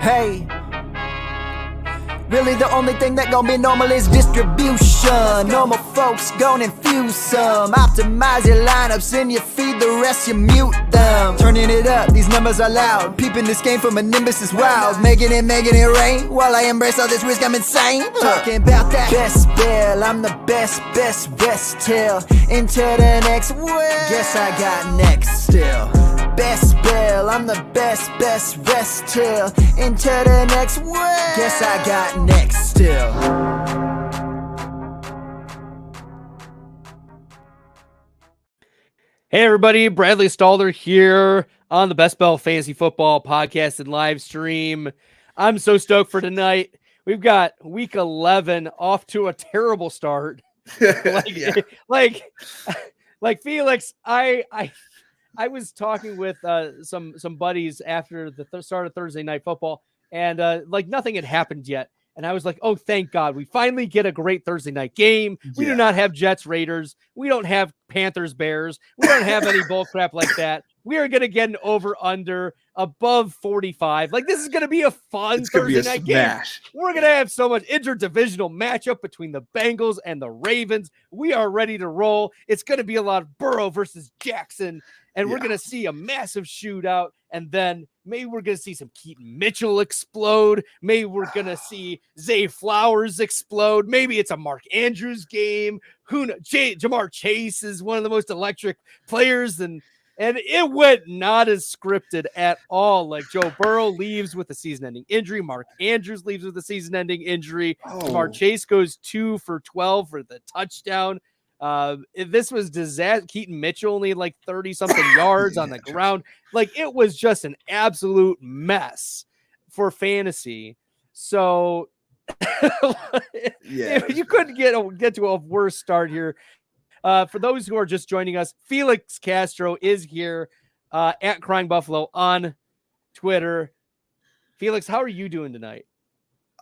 Hey, really the only thing that gon' be normal is distribution. Normal folks gon' infuse some. Optimize your lineups and you feed the rest, you mute them. Turning it up, these numbers are loud. Peeping this game from a nimbus is wild. Making it rain. While I embrace all this risk, I'm insane. Talking about that best bell, I'm the best till into the next well. Guess I got next still. Best bell, I'm the best rest till into the next well. Guess I got next still. Hey everybody, Bradley Stalder here on the BestBell Fantasy Football podcast and live stream. I'm so stoked for tonight. We've got week 11 off to a terrible start. like Felix, I was talking with some buddies after the start of Thursday Night Football, and nothing had happened yet. And I was like, oh, thank God. We finally get a great Thursday night game. We do not have Jets Raiders. We don't have Panthers Bears. We don't have any bull crap like that. We are going to get an over-under above 45. Like, this is going to be a fun Thursday night game. We're going to have so much interdivisional matchup between the Bengals and the Ravens. We are ready to roll. It's going to be a lot of Burrow versus Jackson. And we're going to see a massive shootout. And then maybe we're going to see some Keaton Mitchell explode. Maybe we're going to see Zay Flowers explode. Maybe it's a Mark Andrews game. Who knows? Jamar Chase is one of the most electric players. And it went not as scripted at all. Like, Joe Burrow leaves with a season-ending injury. Mark Andrews leaves with a season-ending injury. Jamar Chase goes 2 for 12 for the touchdown. This was disaster. Keaton Mitchell only had like 30-something yards on the ground. Like, it was just an absolute mess for fantasy. So you couldn't get to a worse start here. For those who are just joining us, Felix Castro is here at Crying Buffalo on Twitter. Felix, how are you doing tonight?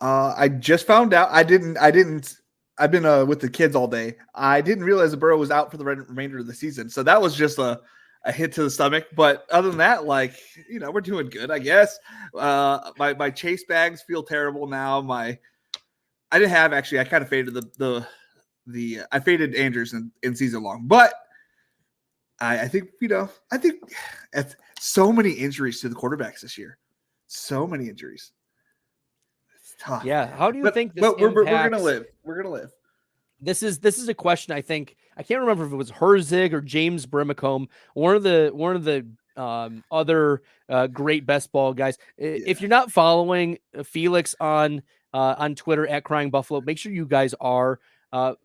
I just found out. I've been with the kids all day. I didn't realize that Burrow was out for the remainder of the season. So that was just a hit to the stomach. But other than that, we're doing good, I guess. My chase bags feel terrible now. I didn't have, actually, I kind of faded I faded Andrews in season long, but I think so many injuries to the quarterbacks this year. So many injuries. It's tough. Yeah. How do you think this we're going to live? We're going to live. This is a question. I think, I can't remember if it was Herzig or James Brimacombe, one of the other great best ball guys. If you're not following Felix on Twitter at Crying Buffalo, make sure you guys are.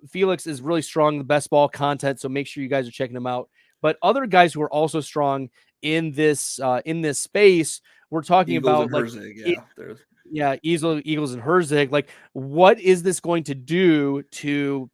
Felix is really strong in the best ball content, so make sure you guys are checking him out. But other guys who are also strong in this space, we're talking Eagles about Herzig, Eagles and Herzig. Like, what is this going to do to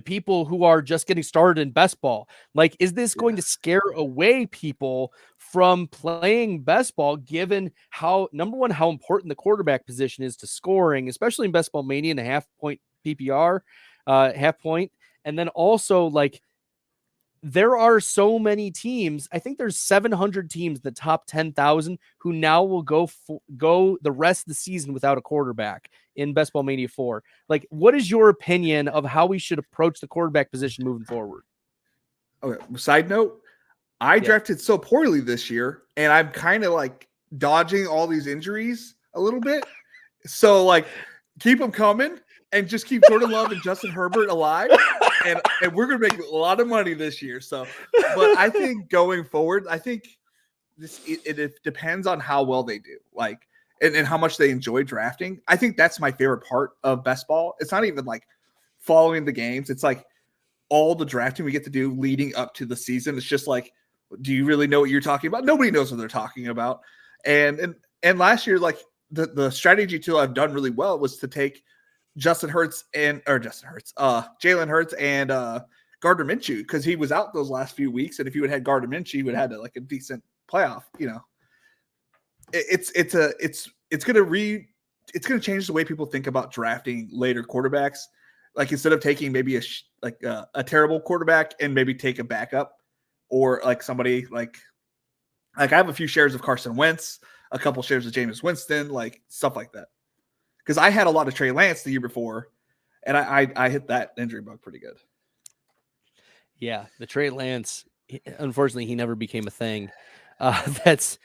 people who are just getting started in best ball? Like, is this going to scare away people from playing best ball, given how, number one, how important the quarterback position is to scoring, especially in Best Ball Mania and a half-point PPR, half point. And then also, like, there are so many teams. I think there's 700 teams in the top 10,000 who now will go the rest of the season without a quarterback in Best Ball Mania 4. Like, what is your opinion of how we should approach the quarterback position moving forward? Okay. Side note, I drafted so poorly this year, and I'm kind of like dodging all these injuries a little bit. So, like, keep them coming. And just keep Jordan Love and Justin Herbert alive, and we're gonna make a lot of money this year. So, but I think going forward, I think it depends on how well they do, like, and how much they enjoy drafting. I think that's my favorite part of best ball. It's not even like following the games; it's like all the drafting we get to do leading up to the season. It's just like, do you really know what you're talking about? Nobody knows what they're talking about. And last year, like the strategy tool I've done really well was to take Jalen Hurts and Gardner Minshew, because he was out those last few weeks, and if you had Gardner Minshew, you would have had a decent playoff. It's gonna change the way people think about drafting later quarterbacks. Like, instead of taking maybe a terrible quarterback and maybe take a backup, or like somebody like I have a few shares of Carson Wentz. a couple shares of Jameis Winston, like stuff like that. Because I had a lot of Trey Lance the year before, and I hit that injury bug pretty good. Yeah, the Trey Lance, unfortunately, he never became a thing. That's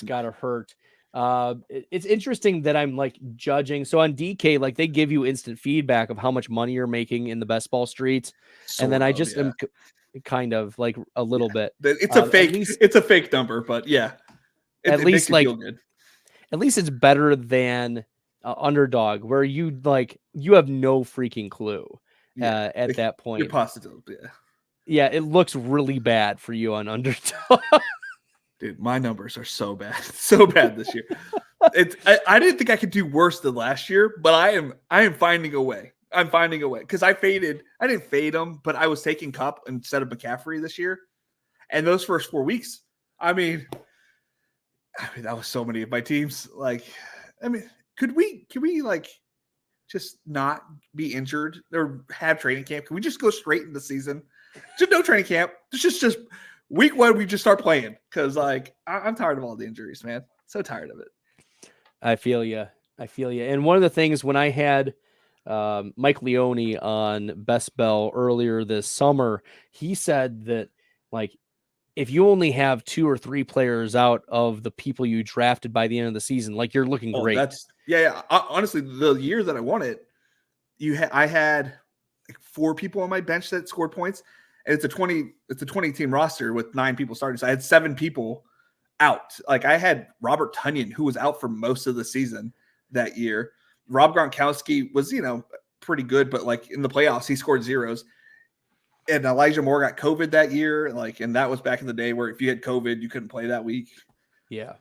gotta hurt. It's interesting that I'm like judging. So on DK, like they give you instant feedback of how much money you're making in the best ball streets, and then I just am kind of like a little bit. It's a fake. It's a fake number, but yeah, at least like feel good. At least it's better than underdog, where you have no freaking clue at that point. You're positive, yeah. It looks really bad for you on underdog. Dude, my numbers are so bad this year. I didn't think I could do worse than last year, but I am finding a way. I'm finding a way because I didn't fade him, but I was taking Kupp instead of McCaffrey this year. And those first 4 weeks, I mean, that was so many of my teams. Like, I mean, could we like just not be injured or have training camp? Can we just go straight into the season? Just no training camp. Just week 1, we just start playing because like I'm tired of all the injuries, man. So tired of it. I feel you. And one of the things when I had Mike Leone on Best Bell earlier this summer, he said that like if you only have 2 or 3 players out of the people you drafted by the end of the season, like you're looking great. Yeah. Honestly, the year that I won it, I had like 4 people on my bench that scored points, and it's a 20 team roster with 9 people starting. So I had 7 people out. Like I had Robert Tonyan, who was out for most of the season that year. Rob Gronkowski was, pretty good, but like in the playoffs, he scored zeros. And Elijah Moore got COVID that year. And that was back in the day where if you had COVID, you couldn't play that week. Yeah.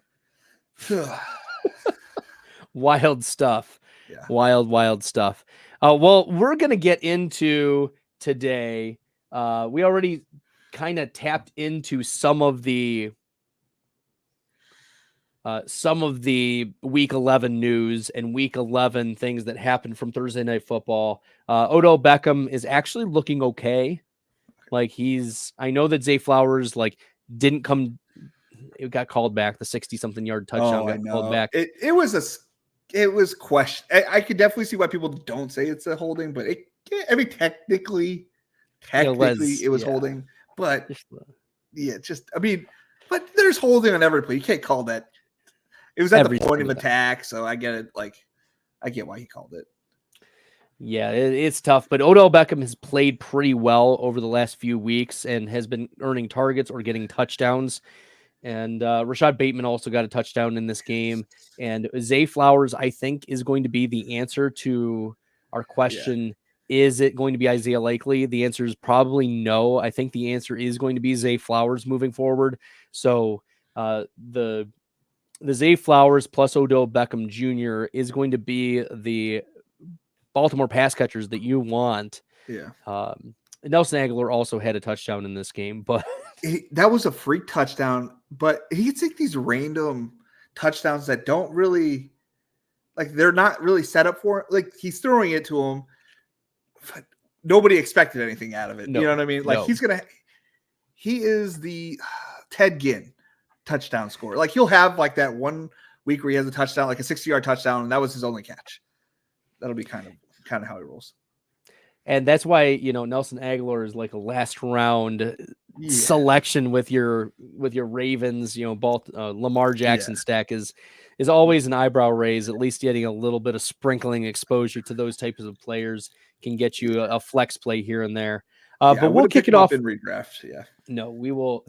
Wild stuff. Yeah. Wild stuff. Well, we're going to get into today. We already kind of tapped into some of the week 11 news and week 11 things that happened from Thursday Night Football. Odell Beckham is actually looking okay. Like I know that Zay Flowers didn't come. It got called back. The 60-something yard touchdown got called back. It was question. I could definitely see why people don't say it's a holding, but technically it was holding. But but there's holding on every play. You can't call that. It was at the point of attack, so I get it. I get why he called it. Yeah, it's tough, but Odell Beckham has played pretty well over the last few weeks and has been earning targets or getting touchdowns. And Rashad Bateman also got a touchdown in this game. And Zay Flowers, I think, is going to be the answer to our question. Yeah. Is it going to be Isaiah Likely? The answer is probably no. I think the answer is going to be Zay Flowers moving forward. So the Zay Flowers plus Odell Beckham Jr. is going to be the Baltimore pass catchers that you want. Yeah. Nelson Aguilar also had a touchdown in this game, but that was a freak touchdown. But he gets these random touchdowns that don't really, they're not really set up for it. He's throwing it to him, but nobody expected anything out of it. No, you know what I mean? He is the Ted Ginn touchdown scorer. He'll have that one week where he has a touchdown, a 60-yard touchdown, and that was his only catch. That'll be kind of how he rolls. And that's why, Nelson Aguilar is a last round selection with your Ravens, Lamar Jackson stack is always an eyebrow raise. At least getting a little bit of sprinkling exposure to those types of players can get you a flex play here and there. But we'll kick it off in redraft. Yeah. No, we will.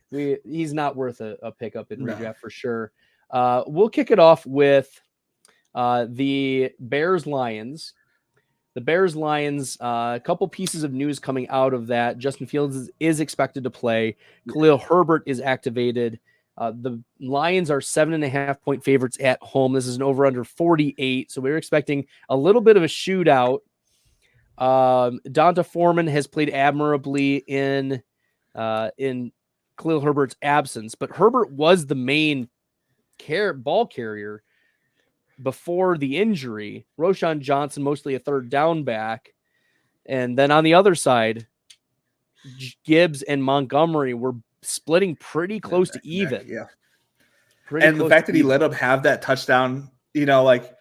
He's not worth a pickup in redraft for sure. We'll kick it off with the Bears-Lions. The Bears-Lions, a couple pieces of news coming out of that. Justin Fields is expected to play. Khalil Herbert is activated. The Lions are 7.5-point favorites at home. This is an over-under 48, so we're expecting a little bit of a shootout. Donta Foreman has played admirably in Khalil Herbert's absence, but Herbert was the main ball carrier before the injury. Roshan Johnson, mostly a third down back. And then on the other side, Gibbs and Montgomery were splitting pretty close to even. Yeah. pretty And the close fact to that he equal. let him have that touchdown, you know, like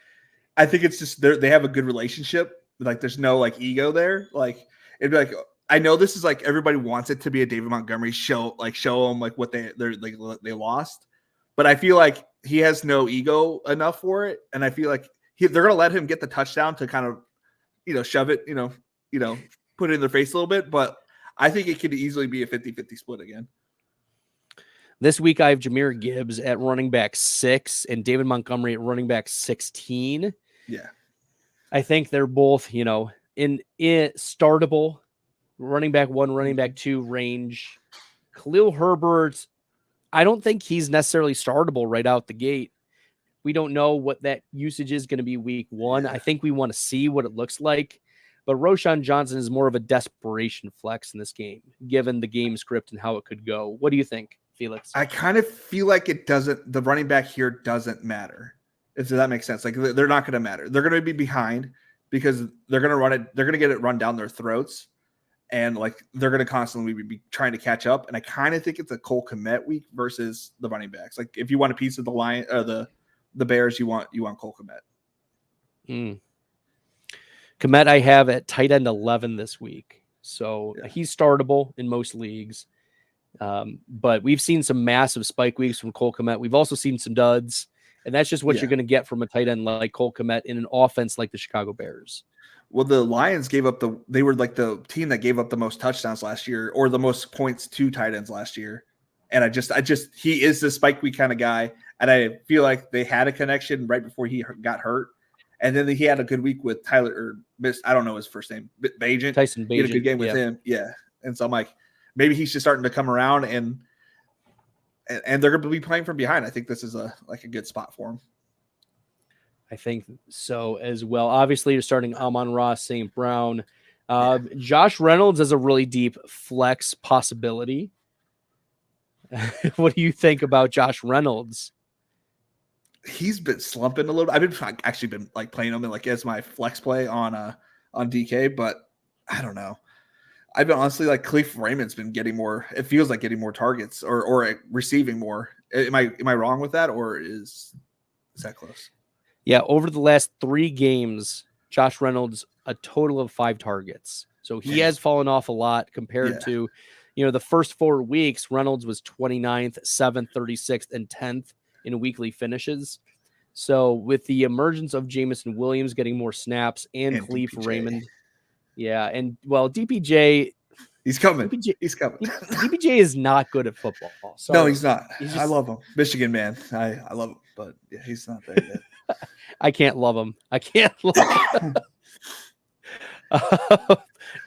I think it's just they have a good relationship. Like there's no like ego there. Like it'd be like I know this is like everybody wants it to be a David Montgomery show them like what they're like they lost, but I feel like he has no ego enough for it, and I feel like they're gonna let him get the touchdown to kind of shove it, put it in their face a little bit, but I think it could easily be a 50-50 split again. This week, I have Jahmyr Gibbs at running back 6 and David Montgomery at running back 16. Yeah. I think they're both, in startable running back 1, running back 2 range. Khalil Herbert, I don't think he's necessarily startable right out the gate. We don't know what that usage is going to be week 1. Yeah. I think we want to see what it looks like. But Roshan Johnson is more of a desperation flex in this game, given the game script and how it could go. What do you think, Felix? I kind of feel like the running back here doesn't matter. If that makes sense. Like they're not going to matter. They're going to be behind because they're going to run it. They're going to get it run down their throats. And like they're going to constantly be trying to catch up. And I kind of think it's a Cole Kmet week versus the running backs. Like if you want a piece of the Lion or the Bears, you want Cole Kmet. Kmet I have at tight end 11 this week. So he's startable in most leagues. But we've seen some massive spike weeks from Cole Kmet. We've also seen some duds. And that's just what you're going to get from a tight end like Cole Kmet in an offense like the Chicago Bears. Well, the Lions they were like the team that gave up the most touchdowns last year or the most points to tight ends last year. And he is the spike week kind of guy. And I feel like they had a connection right before he got hurt. And then he had a good week with Tyler, or I don't know his first name, Bagent. Tyson Bagent. He had a good game with him. Yeah. And so I'm like, maybe he's just starting to come around and they're going to be playing from behind. I think this is a good spot for him. I think so as well. Obviously, you're starting Amon-Ra St. Brown. Josh Reynolds is a really deep flex possibility. What do you think about Josh Reynolds? He's been slumping a little. I've been like playing him as my flex play on DK, but I don't know. I've been honestly like Khalif Raymond's been getting more. It feels like getting more targets or receiving more. Am I wrong with that, or is that close? Yeah, over the last 3 games, Josh Reynolds a total of 5 targets. So he has fallen off a lot compared to, the first 4 weeks. Reynolds was 29th, 7th, 36th, and 10th in weekly finishes. So with the emergence of Jameson Williams getting more snaps and Khalif Raymond, and DPJ, he's coming. DPJ is not good at football. No, he's not. I love him, Michigan man. I love him, but he's not that good. I can't love him.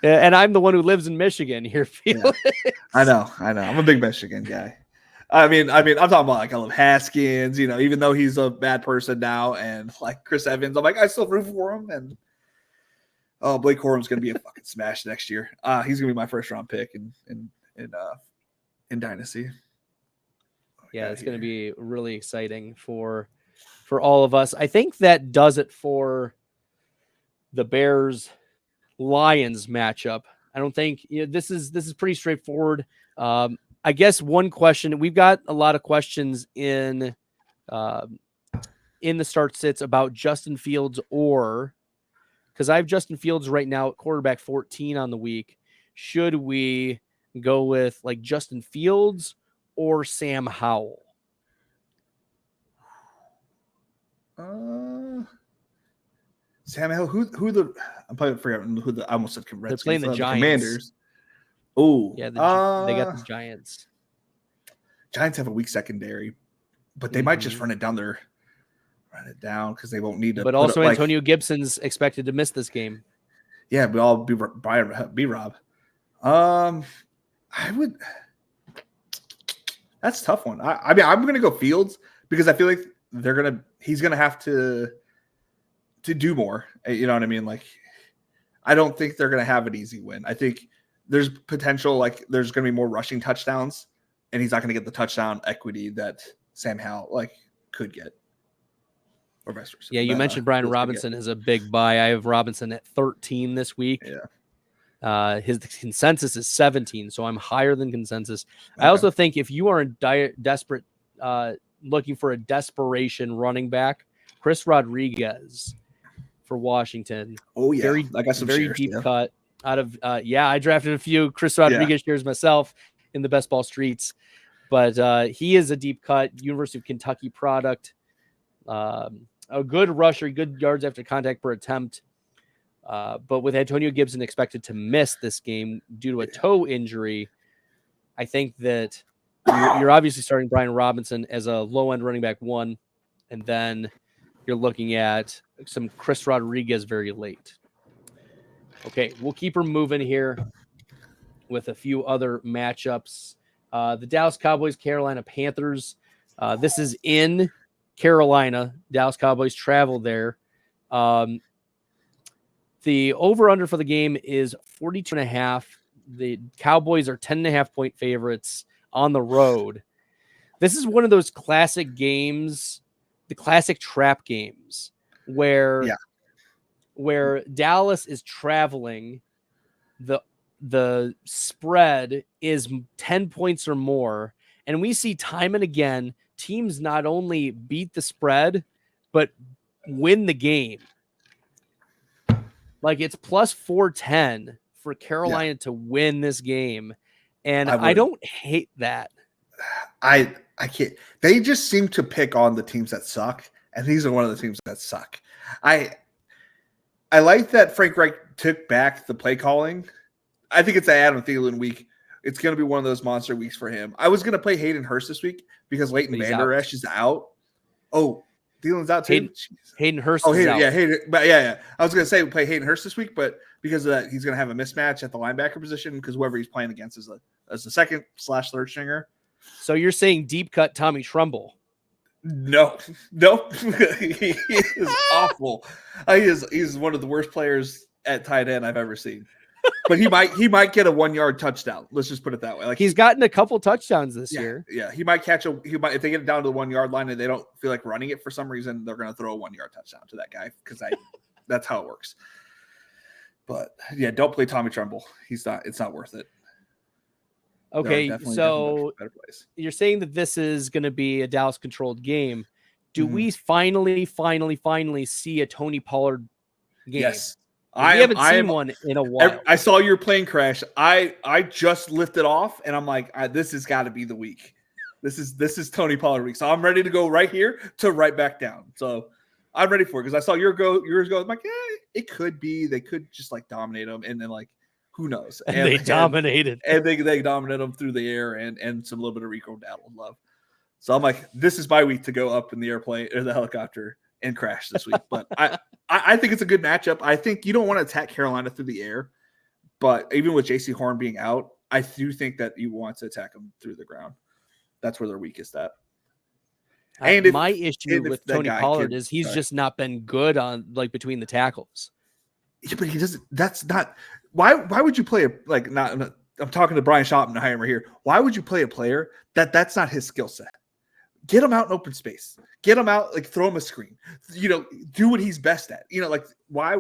And I'm the one who lives in Michigan here. Felix. Yeah. I know. I'm a big Michigan guy. I mean, I'm talking about like I love Haskins, even though he's a bad person now, and like Chris Evans, I'm like I still root for him. And Blake Corum's gonna be a fucking smash next year. He's gonna be my first round pick in Dynasty. Yeah, it's gonna be really exciting for all of us. I think that does it for the Bears Lions matchup. I don't think this is pretty straightforward. I guess one question, we've got a lot of questions in the start sits about Justin Fields, or because I have Justin Fields right now at quarterback 14 on the week. Should we go with like Justin Fields or Sam Howell? Sam Howell, I'm probably forgetting who I almost said Redskins. They're playing the Giants. Commanders. Oh, yeah, they got the Giants. Giants have a weak secondary, but they might just run it down because they won't need to. But also, Antonio Gibson's expected to miss this game. Yeah, but I'll be Rob. I would. That's a tough one. I mean, I'm going to go Fields because I feel like he's going to have to do more. You know what I mean? Like, I don't think they're going to have an easy win. I think there's potential, like there's going to be more rushing touchdowns, and he's not going to get the touchdown equity that Sam Howell could get. Or vice versa. Yeah, you mentioned Brian Robinson as a big buy. I have Robinson at 13 this week. Yeah. His consensus is 17, so I'm higher than consensus. Okay. I also think if you are in desperate looking for a desperation running back, Chris Rodriguez for Washington. Oh yeah, very, I got some very shares, deep yeah. cut out of. I drafted a few Chris Rodriguez shares myself in the best ball streets, but he is a deep cut University of Kentucky product. A good rusher, good yards after contact per attempt. But with Antonio Gibson expected to miss this game due to a toe injury, I think that you're obviously starting Brian Robinson as a low-end running back 1, and then you're looking at some Chris Rodriguez very late. Okay, we'll keep her moving here with a few other matchups. The Dallas Cowboys, Carolina Panthers. This is in Carolina. Dallas Cowboys travel there. The over-under for the game is 42.5. The Cowboys are 10.5 point favorites on the road. This is one of those classic games, the classic trap games, where Dallas is traveling, the spread is 10 points or more, and we see time and again teams not only beat the spread but win the game. Like, it's plus 410 for Carolina to win this game, and I don't hate that. I can't. They just seem to pick on the teams that suck, and these are one of the teams that suck. I like that Frank Reich took back the play calling. I think it's an Adam Thielen week. It's going to be one of those monster weeks for him. I was going to play Hayden Hurst this week because Leighton Vander Esch is out. Oh, Thielen's out too? Hayden Hurst is out. Yeah. I was going to say play Hayden Hurst this week, but because of that, he's going to have a mismatch at the linebacker position because whoever he's playing against is the second/third stringer. So you're saying deep cut Tommy Trumbull? No, he is awful. He's one of the worst players at tight end I've ever seen. But he might get a 1 yard touchdown. Let's just put it that way. Like, he's gotten a couple touchdowns this year. Yeah, he might catch if they get it down to the 1 yard line and they don't feel like running it for some reason, they're going to throw a 1 yard touchdown to that guy because that's how it works. But yeah, don't play Tommy Trumbull. It's not worth it. Okay, so you're saying that this is going to be a Dallas controlled game. Do we finally see a Tony Pollard game? Yes. We haven't seen one in a while. I saw your plane crash. I just lifted off, and I'm like, this has got to be the week. This is Tony Pollard week. So I'm ready to go right here to right back down. So I'm ready for it because I saw yours go. I'm like, it could be. They could just like dominate them, and then like, who knows? And they dominated. And they dominated them through the air and some little bit of Rico Dowdle love. So I'm like, this is my week to go up in the airplane or the helicopter and crash this week. But I think it's a good matchup. I think you don't want to attack Carolina through the air, but even with JC Horn being out, I do think that you want to attack them through the ground. That's where their weakest at. And my issue with Tony Pollard is he's just not been good on like between the tackles. Yeah, but he doesn't. That's not why. Why would you play I'm talking to Brian Schottenheimer here. Why would you play a player that's not his skill set? Get him out in open space. Get him out, like throw him a screen. Do what he's best at. Why?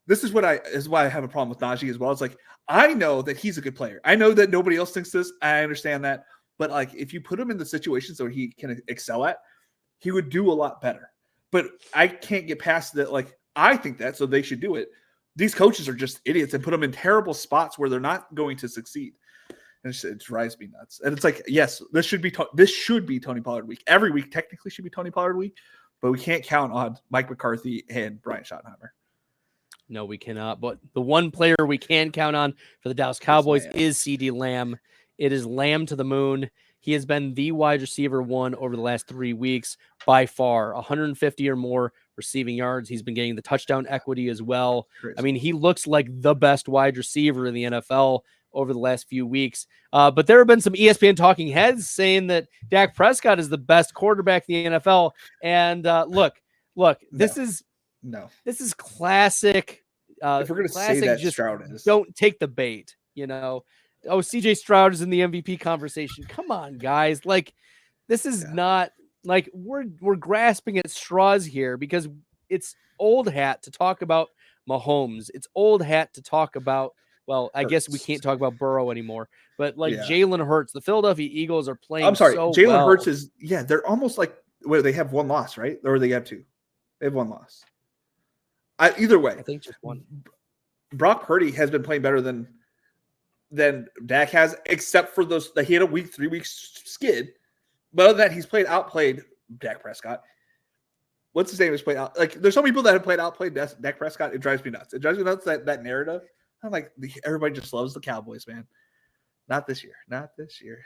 This is why I have a problem with Najee as well. It's like, I know that he's a good player. I know that nobody else thinks this. I understand that. But like, if you put him in the situations where he can excel at, he would do a lot better. But I can't get past that. Like, I think that, so they should do it. These coaches are just idiots and put them in terrible spots where they're not going to succeed. And it drives me nuts. And it's like, yes, this should be Tony Pollard week. Every week technically should be Tony Pollard week, but we can't count on Mike McCarthy and Brian Schottenheimer. No, we cannot. But the one player we can count on for the Dallas Cowboys is CeeDee Lamb. It is Lamb to the moon. He has been the wide receiver 1 over the last 3 weeks by far. 150 or more receiving yards. He's been getting the touchdown equity as well. Crazy. I mean, he looks like the best wide receiver in the NFL over the last few weeks. But there have been some ESPN talking heads saying that Dak Prescott is the best quarterback in the NFL. And look, this is classic. If we're going to say that, just Stroud is. Don't take the bait, Oh, CJ Stroud is in the MVP conversation. Come on, guys. Like, this is not like we're grasping at straws here because it's old hat to talk about Mahomes. It's old hat to talk about well, I guess we can't talk about Burrow anymore, but like Yeah. Jalen Hurts, the Philadelphia Eagles are playing I'm sorry, so Jalen well. Hurts is they're almost like they have one loss, right? Or they have two. They have one loss. Either way, I think just one. Brock Purdy has been playing better than Dak has, except for those that he had a 3 weeks skid. But other than that, he's outplayed Dak Prescott. What's his name? Has played out. Like, there's some people that have outplayed Dak Prescott. It drives me nuts. It drives me nuts that narrative. I'm like, everybody just loves the Cowboys, man. Not this year. Not this year.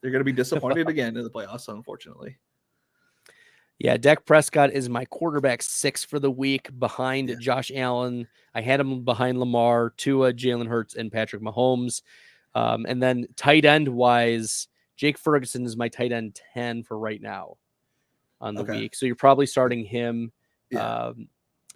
They're going to be disappointed again in the playoffs, unfortunately. Yeah, Dak Prescott is my quarterback 6 for the week behind Josh Allen. I had him behind Lamar, Tua, Jalen Hurts, and Patrick Mahomes. And then tight end wise, Jake Ferguson is my tight end 10 for right now on the week. So you're probably starting him. Yeah.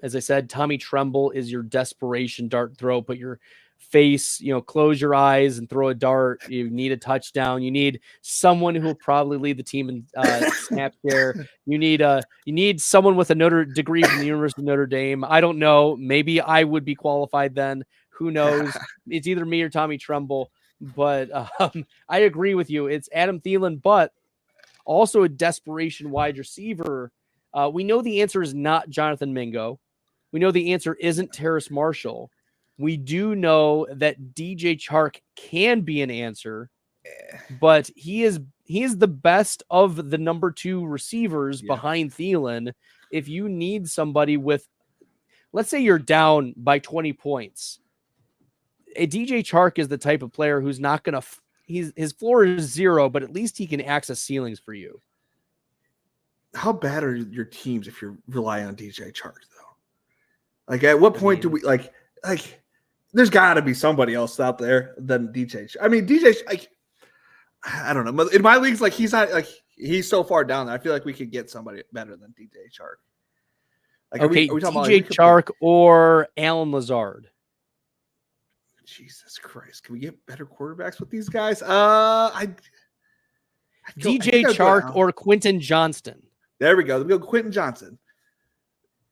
As I said, Tommy Tremble is your desperation dart throw. Put your face, close your eyes and throw a dart. You need a touchdown. You need someone who will probably lead the team in snap share. You need someone with a degree from the University of Notre Dame. I don't know. Maybe I would be qualified then. Who knows? It's either me or Tommy Tremble. But I agree with you. It's Adam Thielen, but also a desperation wide receiver. We know the answer is not Jonathan Mingo. We know the answer isn't Terrace Marshall. We do know that DJ Chark can be an answer, but he is the best of the number 2 receivers behind Thielen. If you need somebody with, let's say you're down by 20 points, a DJ Chark is the type of player who's not going to, his floor is 0, but at least he can access ceilings for you. How bad are your teams if you rely on DJ Chark, though? Like, at what point do we like? There's got to be somebody else out there than DJ. I mean, DJ. Like, I don't know. In my leagues, like he's not like he's so far down there. I feel like we could get somebody better than DJ Chark. Like, okay, are we DJ Chark or Alan Lazard? Jesus Christ, can we get better quarterbacks with these guys? DJ Chark or Quentin Johnston. There we go. We'll go Quentin Johnson.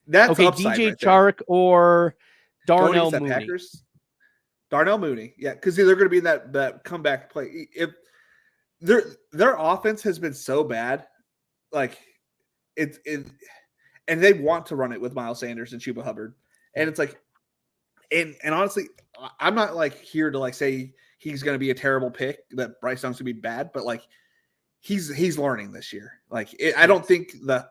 That's okay. DJ Chark or Darnell Mooney. Packers? Darnell Mooney, yeah, because they're going to be in that comeback play. If their offense has been so bad, like it, and they want to run it with Miles Sanders and Chuba Hubbard, and it's like, and honestly, I'm not like here to like say he's going to be a terrible pick, that Bryce Young's going to be bad, but like he's learning this year. Like I don't think the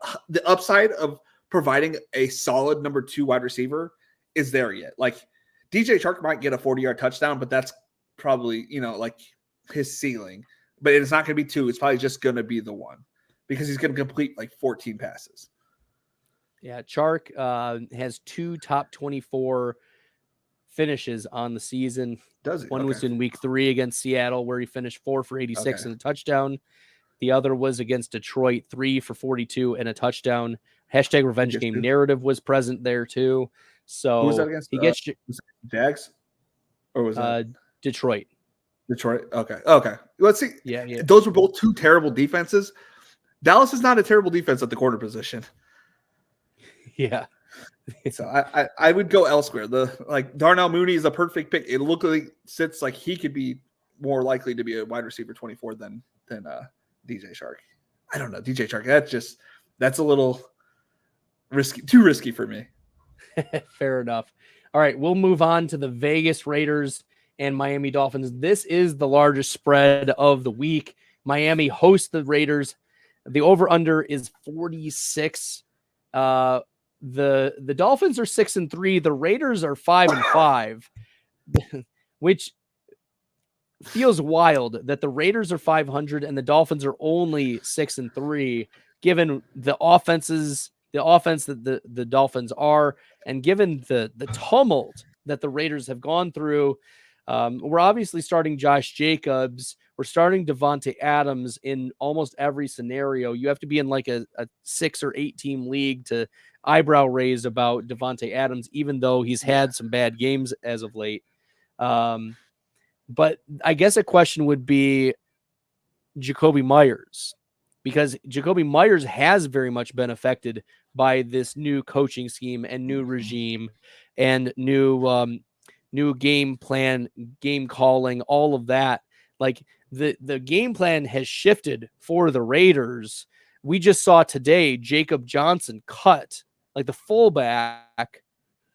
upside of providing a solid number 2 wide receiver is there yet. Like DJ Chark might get a 40-yard touchdown, but that's probably, like his ceiling. But it's not going to be 2. It's probably just going to be the 1 because he's going to complete like 14 passes. Yeah, Chark has 2 top 24 finishes on the season. Does he? One was in week 3 against Seattle where he finished 4 for 86 and a touchdown. The other was against Detroit, 3 for 42 and a touchdown. Hashtag revenge game narrative was present there too. So who was that against? He gets Jags, or was that Detroit? Detroit. Okay. Let's see. Yeah. Those were both 2 terrible defenses. Dallas is not a terrible defense at the corner position. Yeah. So I would go elsewhere. Darnell Mooney is a perfect pick. It looks like sits like he could be more likely to be a wide receiver 24 than DJ Chark. I don't know. DJ Chark. That's a little risky, too risky for me. Fair enough. All right, we'll move on to the Vegas Raiders and Miami Dolphins. This is the largest spread of the week. Miami hosts the Raiders. The over-under is 46. The Dolphins are 6-3. The Raiders are 5-5, which feels wild that the Raiders are 500 and the Dolphins are only 6-3, given the offense that the Dolphins are, and given the tumult that the Raiders have gone through. We're obviously starting Josh Jacobs. We're starting Devontae Adams in almost every scenario. You have to be in like a 6 or 8 team league to eyebrow raise about Devontae Adams, even though he's had some bad games as of late. But I guess a question would be Jacoby Myers, because Jacoby Myers has very much been affected by this new coaching scheme and new regime and new new game plan, game calling, all of that. Like the game plan has shifted for the Raiders. We just saw today Jacob Johnson cut, like the fullback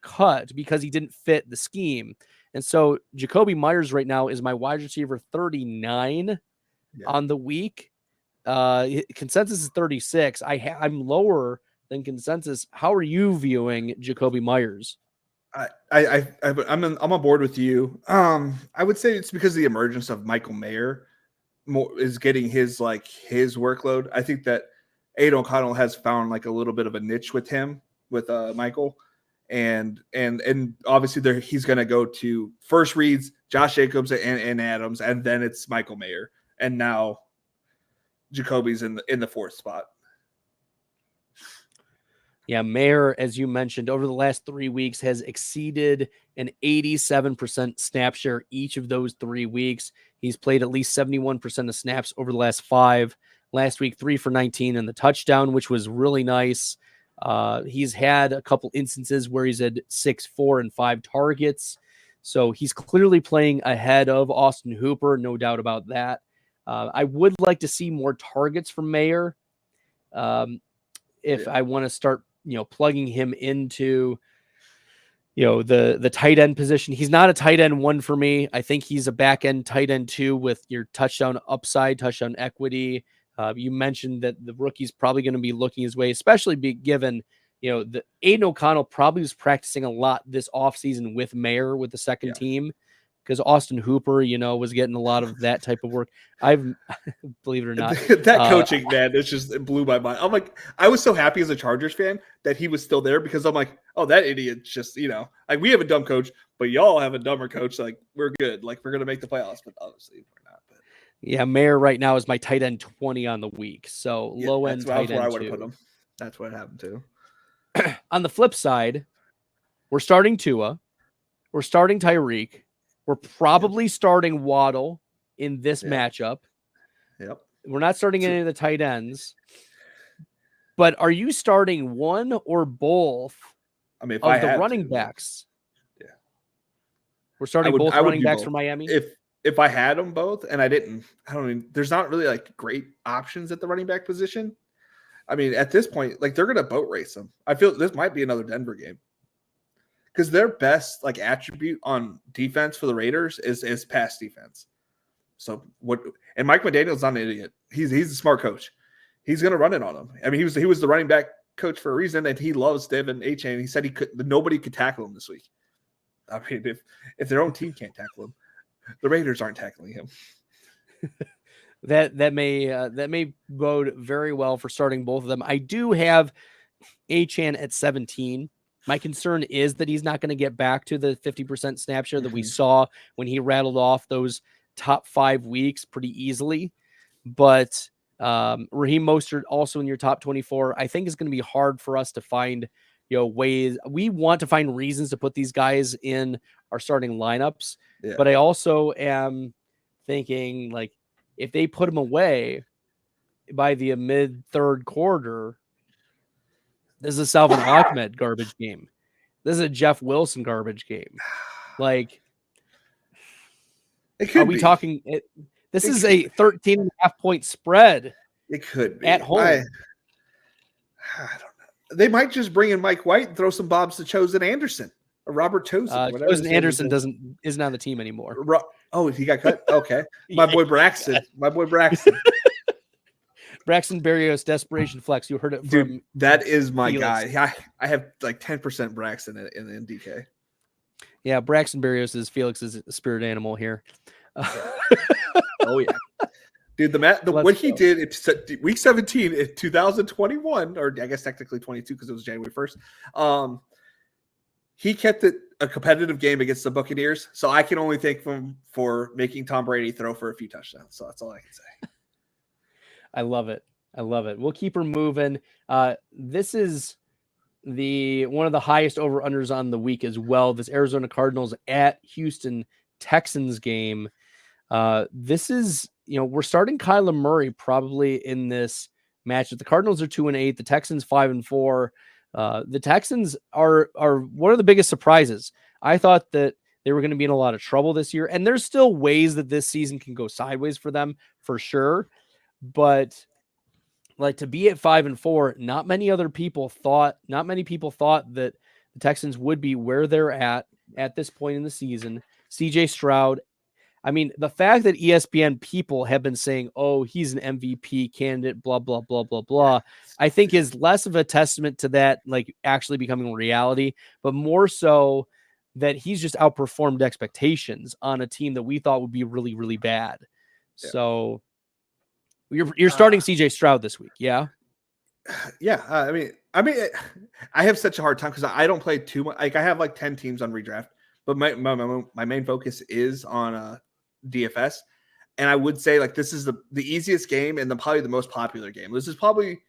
cut because he didn't fit the scheme. And so Jacoby Myers right now is my wide receiver 39 on the week. Consensus is 36. I'm lower than consensus. How are you viewing Jacoby Myers? I'm on board with you. I would say it's because the emergence of Michael Mayer is getting his workload. I think that Aiden O'Connell has found like a little bit of a niche with him, with Michael, and obviously he's going to go to first reads, Josh Jacobs and Adams, and then it's Michael Mayer, and now Jacoby's in the fourth spot. Yeah, Mayer, as you mentioned, over the last 3 weeks has exceeded an 87% snap share each of those 3 weeks. He's played at least 71% of snaps over the last 5. Last week, 3 for 19 and the touchdown, which was really nice. He's had a couple instances where he's had 6, 4, and 5 targets. So he's clearly playing ahead of Austin Hooper, no doubt about that. I would like to see more targets from Mayer. If I want to start, plugging him into, the tight end position. He's not a tight end 1 for me. I think he's a back end tight end 2 with your touchdown upside, touchdown equity. You mentioned that the rookie's probably going to be looking his way, especially given, the Aiden O'Connell probably was practicing a lot this offseason with Mayer with the second team, because Austin Hooper, was getting a lot of that type of work. Believe it or not, that coaching, man, it blew my mind. I'm like, I was so happy as a Chargers fan that he was still there, because I'm like, oh, that idiot just, like, we have a dumb coach, but y'all have a dumber coach. Like, we're good. Like, we're going to make the playoffs, but obviously we're not. But yeah, Mayer right now is my tight end 20 on the week. So low end tight end. I would have put him. That's what happened too. On the flip side, we're starting Tua. We're starting Tyreek. We're probably starting Waddle in this matchup. Yep. We're not starting any of the tight ends. But are you starting one or both of the running backs? Yeah. We're starting both running backs for Miami? If I had them both and there's not really like great options at the running back position. I mean, at this point, like, they're going to boat race them. I feel this might be another Denver game, because their best attribute on defense for the Raiders is pass defense. So and Mike McDaniel's not an idiot. He's a smart coach. He's going to run it on them. I mean, he was the running back coach for a reason, and he loves Devin Achane. He said nobody could tackle him this week. I mean, if their own team can't tackle him, the Raiders aren't tackling him. That may bode very well for starting both of them. I do have Achane at 17. My concern is that he's not going to get back to the 50% snap share that we saw when he rattled off those top 5 weeks pretty easily. But Raheem Mostert also in your top 24, I think is going to be hard for us to find, ways. We want to find reasons to put these guys in our starting lineups. Yeah. But I also am thinking, like, if they put him away by the mid third quarter, this is a Salvin Ahmed garbage game. This is a Jeff Wilson garbage game. Like, are we talking? This is a 13.5 point spread. It could be at home. I don't know. They might just bring in Mike White and throw some bobs to Chosen Anderson or Robert Chosen. Chosen Anderson isn't on the team anymore. He got cut. Okay, my boy Braxton. Braxton Berrios, desperation flex. You heard it from Dude, that is my Felix. Guy. I have like 10% Braxton in DK. Yeah, Braxton Berrios is Felix's spirit animal here. Oh yeah, dude. What he did in week 17 in 2021, or I guess technically 22 because it was January 1st. He kept it a competitive game against the Buccaneers, so I can only thank him for making Tom Brady throw for a few touchdowns. So that's all I can say. I love it. We'll keep her moving. This is one of the highest over-unders on the week as well. This Arizona Cardinals at Houston Texans game. This is, we're starting Kyler Murray probably in this match. The Cardinals are 2-8, the Texans 5-4. The Texans are one of the biggest surprises. I thought that they were going to be in a lot of trouble this year. And there's still ways that this season can go sideways for them for sure. But like to be at 5-4, not many people thought that the Texans would be where they're at this point in the season. CJ Stroud, I mean, the fact that ESPN people have been saying, oh, he's an MVP candidate, blah, blah, blah, blah, blah, I think is less of a testament to that, like actually becoming reality, but more so that he's just outperformed expectations on a team that we thought would be really, really bad. Yeah. So you're starting CJ Stroud this week. Yeah. Yeah. I mean, I have such a hard time because I don't play too much. Like I have like 10 teams on redraft, but my main focus is on DFS. And I would say like this is the easiest game and probably the most popular game. This is probably,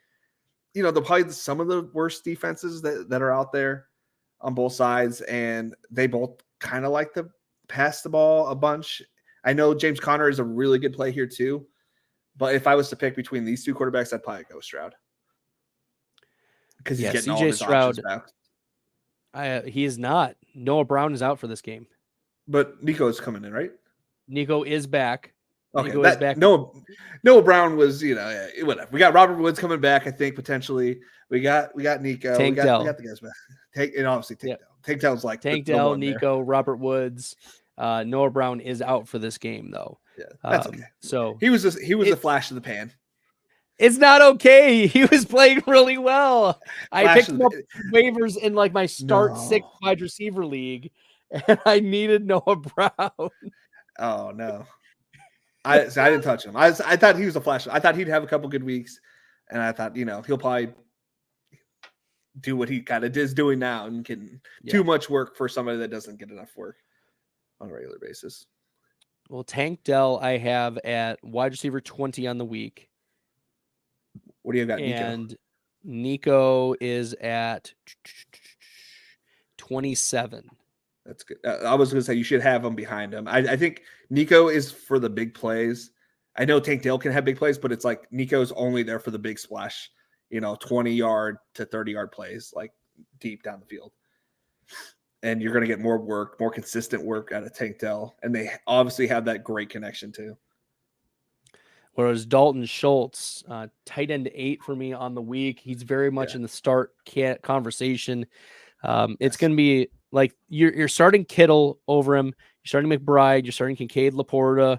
some of the worst defenses that are out there on both sides. And they both kind of like to pass the ball a bunch. I know James Conner is a really good play here too. But if I was to pick between these two quarterbacks, I'd probably go Stroud. Because he's getting all his Stroud options back. He is not. Noah Brown is out for this game. But Nico is coming in, right? Nico is back. Okay, Nico is back. Noah Brown was, whatever. We got Robert Woods coming back, I think, potentially. We got Nico. Tank Dell. We got the guys back. And obviously Tank Dell. Tank Dell's like Tank Dell, Nico, there. Robert Woods. Noah Brown is out for this game, though. Yeah, that's okay. So he was a flash in the pan. It's not okay. He was playing really well. I picked him up waivers in like my start 6 wide receiver league, and I needed Noah Brown. Oh no, I didn't touch him. I thought he was a flash. I thought he'd have a couple good weeks, and I thought he'll probably do what he kind of is doing now and can too much work for somebody that doesn't get enough work on a regular basis. Well, Tank Dell I have at wide receiver 20 on the week. What do you got, Nico? And Nico is at 27. That's good. I was going to say you should have him behind him. I think Nico is for the big plays. I know Tank Dell can have big plays, but it's like Nico's only there for the big splash, 20-yard to 30-yard plays, like deep down the field. And you're going to get more consistent work out of Tank Dell. And they obviously have that great connection too. Whereas Dalton Schultz, tight end 8 for me on the week. He's very much in the start conversation. It's going to be like you're starting Kittle over him. You're starting McBride. You're starting Kincaid, Laporta.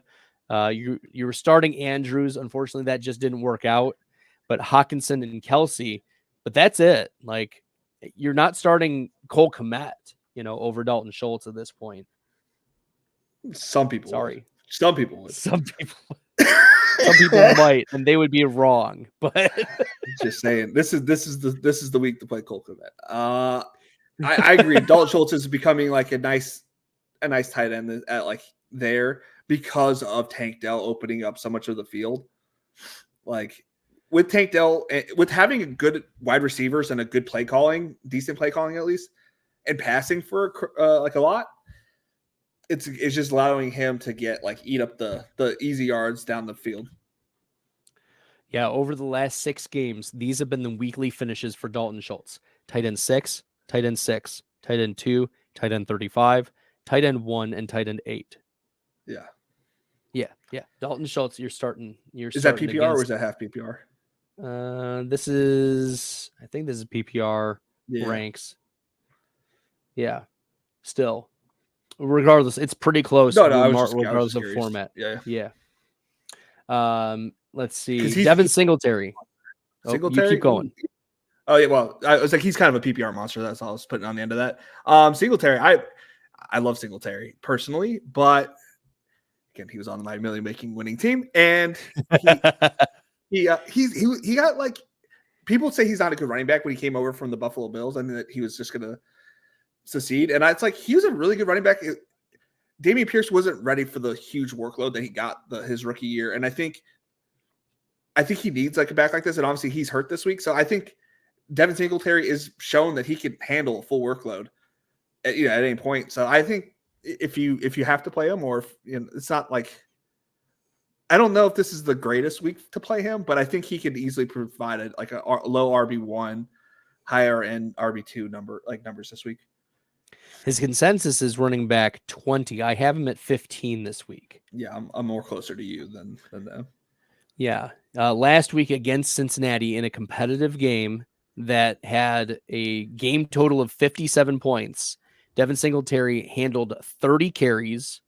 You were starting Andrews. Unfortunately, that just didn't work out. But Hawkinson and Kelsey. But that's it. Like you're not starting Cole Kmet, over Dalton Schultz at this point. Some people. Sorry. Would. Some people would. Some people. Some people might, and they would be wrong. But just saying, this is the week to play Cole Kmet. I agree. Dalton Schultz is becoming like a nice tight end at like there because of Tank Dell opening up so much of the field. Like with Tank Dell, with having a good wide receivers and a good play calling, decent play calling at least, and passing for like a lot. It's just allowing him to eat up the easy yards down the field. Yeah, over the last 6 games, these have been the weekly finishes for Dalton Schultz. Tight end 6, tight end 6, tight end 2, tight end 35, tight end 1, and tight end 8. Yeah. Yeah. Dalton Schultz, you're starting. Is that PPR or is that half PPR? I think this is PPR ranks. Yeah. Still. Regardless, it's pretty close. Regardless of format. Yeah. Let's see. Devin Singletary. Singletary, you keep going. Oh yeah. Well, I was like, he's kind of a PPR monster. That's all I was putting on the end of that. Singletary. I love Singletary personally, but again, he was on my million-making winning team, and he got like people say he's not a good running back when he came over from the Buffalo Bills, and that he was just gonna succeed. And it's like he was a really good running back. Dameon Pierce wasn't ready for the huge workload that he got his rookie year, and I think he needs like a back like this. And obviously, he's hurt this week, so I think Devin Singletary is shown that he can handle a full workload at any point. So I think if you have to play him, or if, it's not like I don't know if this is the greatest week to play him, but I think he could easily provide a low RB1, higher end RB2 numbers this week. His consensus is running back 20. I have him at 15 this week. Yeah, I'm more closer to you than them. Yeah. Last week against Cincinnati in a competitive game that had a game total of 57 points, Devin Singletary handled 30 carries,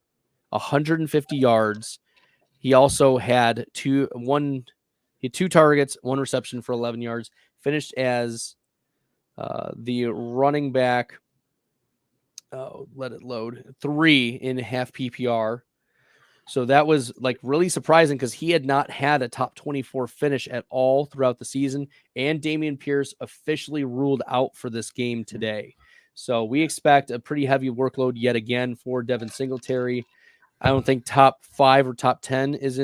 150 yards. He also had two targets, one reception for 11 yards, finished as the running back. Oh, let it load. 3 in half PPR. So that was like really surprising because he had not had a top 24 finish at all throughout the season. And Dameon Pierce officially ruled out for this game today. So we expect a pretty heavy workload yet again for Devin Singletary. I don't think top 5 or top 10 is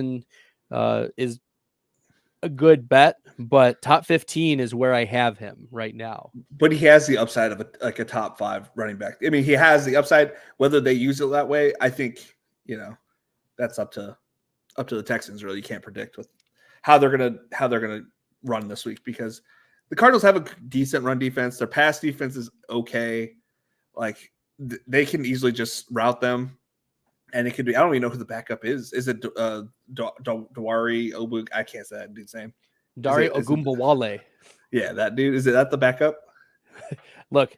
a good bet, but top 15 is where I have him right now. But he has the upside of a top 5 running back. I mean, he has the upside. Whether they use it that way, I think that's up to the Texans. Really, you can't predict with how they're gonna run this week because the Cardinals have a decent run defense. Their pass defense is okay. Like they can easily just route them. And it could be, I don't even know who the backup is. Is it Dawari Obug? I can't say that dude's name. Dario Ogumbawale. Yeah, that dude. Is that the backup? Look,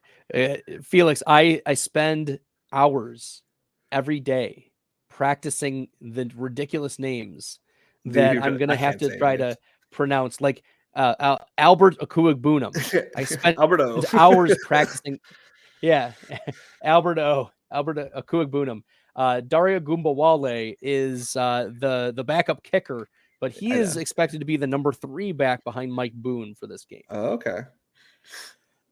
Felix, I spend hours every day practicing the ridiculous names that I'm going to have to try to pronounce. Like Albert Okuagbunam. I spent hours practicing. Yeah, Albert Okuagbunam. Dario Gumbawale is the backup kicker, but he is expected to be the number 3 back behind Mike Boone for this game. Oh, okay.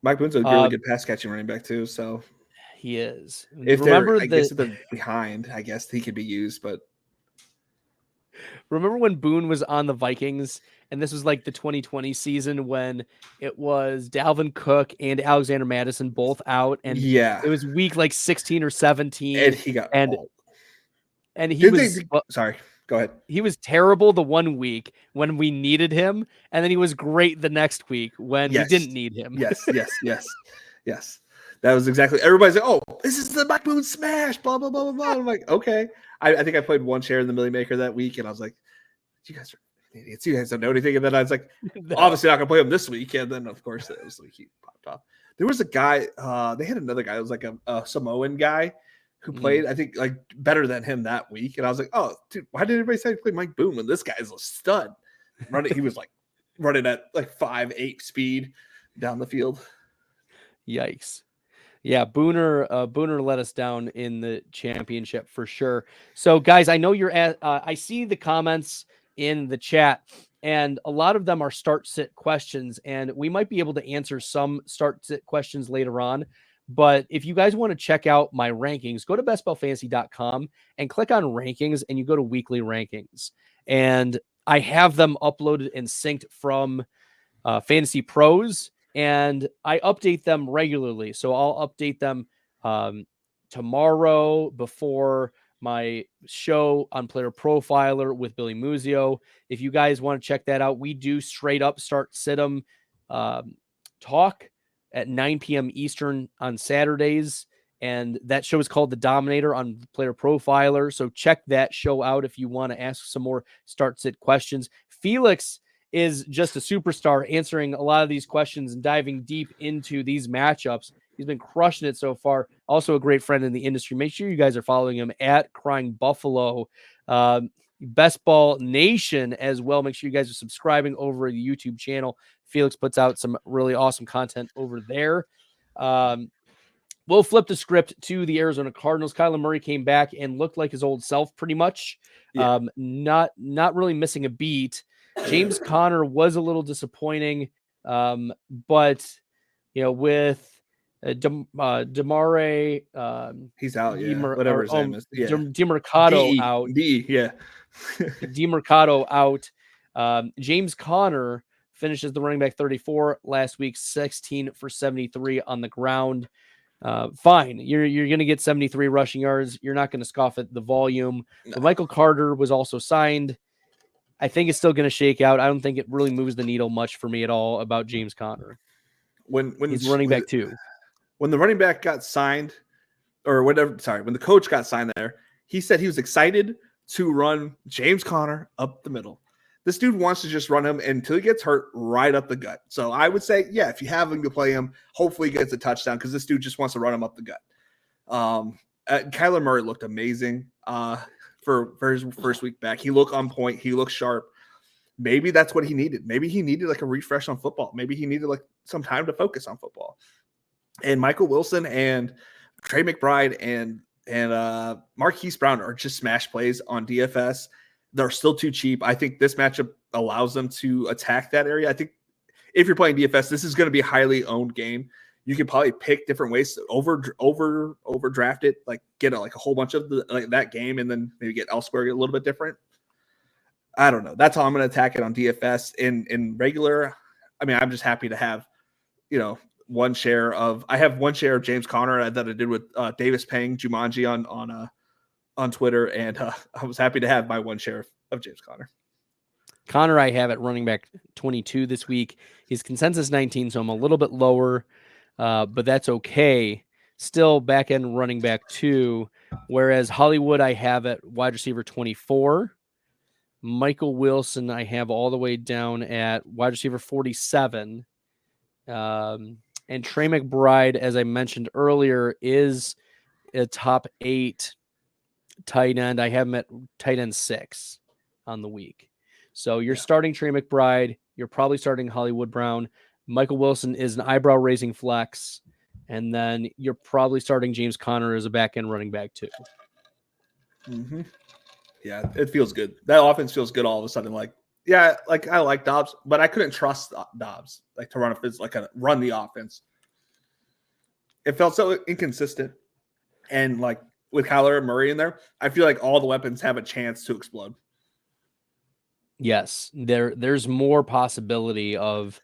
Mike Boone's a really good pass catching running back too, so he is. If they're behind, I guess he could be used, but remember when Boone was on the Vikings, and this was like the 2020 season when it was Dalvin Cook and Alexander Mattison both out, and it was week like 16 or 17, and he got and he was sorry. Go ahead. He was terrible the one week when we needed him, and then he was great the next week when we didn't need him. Yes. That was exactly. Everybody's like, "Oh, this is the Mike Boone smash!" Blah blah blah blah blah. I'm like, okay. I think I played one share in the Millie Maker that week, and I was like, "You guys are idiots. You guys don't know anything." And then I was like, "Obviously not gonna play him this week." And then of course it was the week he popped off. There was a guy. They had another guy. It was like a Samoan guy who played, I think, like better than him that week. And I was like, "Oh, dude, why did everybody say to play Mike Boone when this guy's a stud?" He was like running at like 5.8 speed down the field. Yikes. Yeah, Booner let us down in the championship for sure. So, guys, I know you're at. I see the comments in the chat, and a lot of them are start-sit questions, and we might be able to answer some start-sit questions later on. But if you guys want to check out my rankings, go to bestbellfantasy.com and click on rankings, and you go to weekly rankings. And I have them uploaded and synced from Fantasy Pros, and I update them regularly. So I'll update them tomorrow before my show on Player Profiler with Billy Muzio. If you guys want to check that out, we do straight up start sit-em talk at 9 p.m. Eastern on Saturdays. And that show is called The Dominator on Player Profiler. So check that show out if you want to ask some more start-sit questions. Felix is just a superstar answering a lot of these questions and diving deep into these matchups. He's been crushing it so far. Also a great friend in the industry. Make sure you guys are following him at Crying Buffalo. Best Ball Nation as well. Make sure you guys are subscribing over the YouTube channel. Felix puts out some really awesome content over there. We'll flip the script to the Arizona Cardinals. Kyler Murray came back and looked like his old self pretty much. Not really missing a beat. James Conner was a little disappointing, but with Demare, he's out. Whatever his name is. Demercado out. Demercado out. James Conner finishes the running back 34 last week, 16 for 73 on the ground. Fine. You're going to get 73 rushing yards. You're not going to scoff at the volume. No. But Michael Carter was also signed. I think it's still going to shake out. I don't think it really moves the needle much for me at all about James Conner. When he's running back too. When the running back got signed, or whatever. Sorry, when the coach got signed there, he said he was excited to run James Conner up the middle. This dude wants to just run him until he gets hurt right up the gut. So I would say, yeah, if you have him to play him, hopefully he gets a touchdown because this dude just wants to run him up the gut. Kyler Murray looked amazing for his first week back. He looked on point. He looked sharp. Maybe that's what he needed. Maybe he needed like a refresh on football. Maybe he needed like some time to focus on football. And Michael Wilson and Trey McBride and Marquise Brown are just smash plays on DFS. They're still too cheap. I think this matchup allows them to attack that area. I think if you're playing DFS, this is going to be a highly owned game. You can probably pick different ways to overdraft it, like get a whole bunch of that game, and then maybe get elsewhere a little bit different. I don't know. That's how I'm going to attack it on DFS. In regular, I mean, I'm just happy to have, one share of James Conner that I did with Davis Pang Jumanji on Twitter, and I was happy to have my one share of James Conner. Conner, I have at running back 22 this week. He's consensus 19, so I'm a little bit lower, but that's okay. Still back end running back 2, whereas Hollywood I have at wide receiver 24. Michael Wilson I have all the way down at wide receiver 47. And Trey McBride, as I mentioned earlier, is a top 8 tight end. I have him at tight end 6 on the week. So you're starting Trey McBride. You're probably starting Hollywood Brown. Michael Wilson is an eyebrow-raising flex. And then you're probably starting James Conner as a back-end running back too. Mm-hmm. Yeah, it feels good. That offense feels good all of a sudden. I like Dobbs, but I couldn't trust Dobbs to run the offense. It felt so inconsistent. And with Kyler and Murray in there, I feel like all the weapons have a chance to explode. Yes, there's more possibility of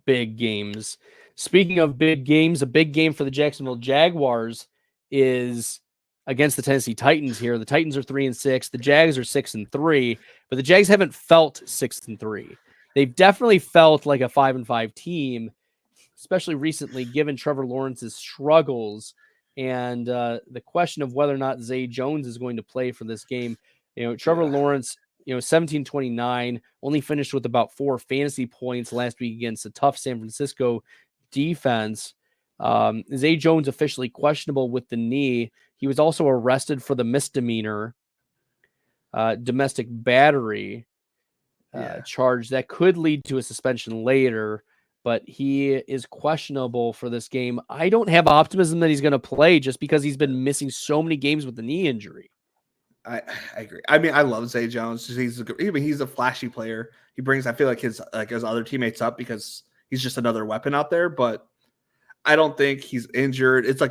big games. Speaking of big games, a big game for the Jacksonville Jaguars is against the Tennessee Titans here. The Titans are 3-6. The Jags are 6-3, but the Jags haven't felt 6-3. They've definitely felt like a 5-5 team, especially recently, given Trevor Lawrence's struggles and the question of whether or not Zay Jones is going to play for this game. Trevor Lawrence, 17-29, only finished with about 4 fantasy points last week against a tough San Francisco defense. Zay Jones officially questionable with the knee. He was also arrested for the misdemeanor domestic battery charge that could lead to a suspension later, but he is questionable for this game. I don't have optimism that he's going to play just because he's been missing so many games with the knee injury. I agree. I mean, I love Zay Jones. He's a flashy player. He brings, I feel like his other teammates up because he's just another weapon out there, but I don't think he's injured. It's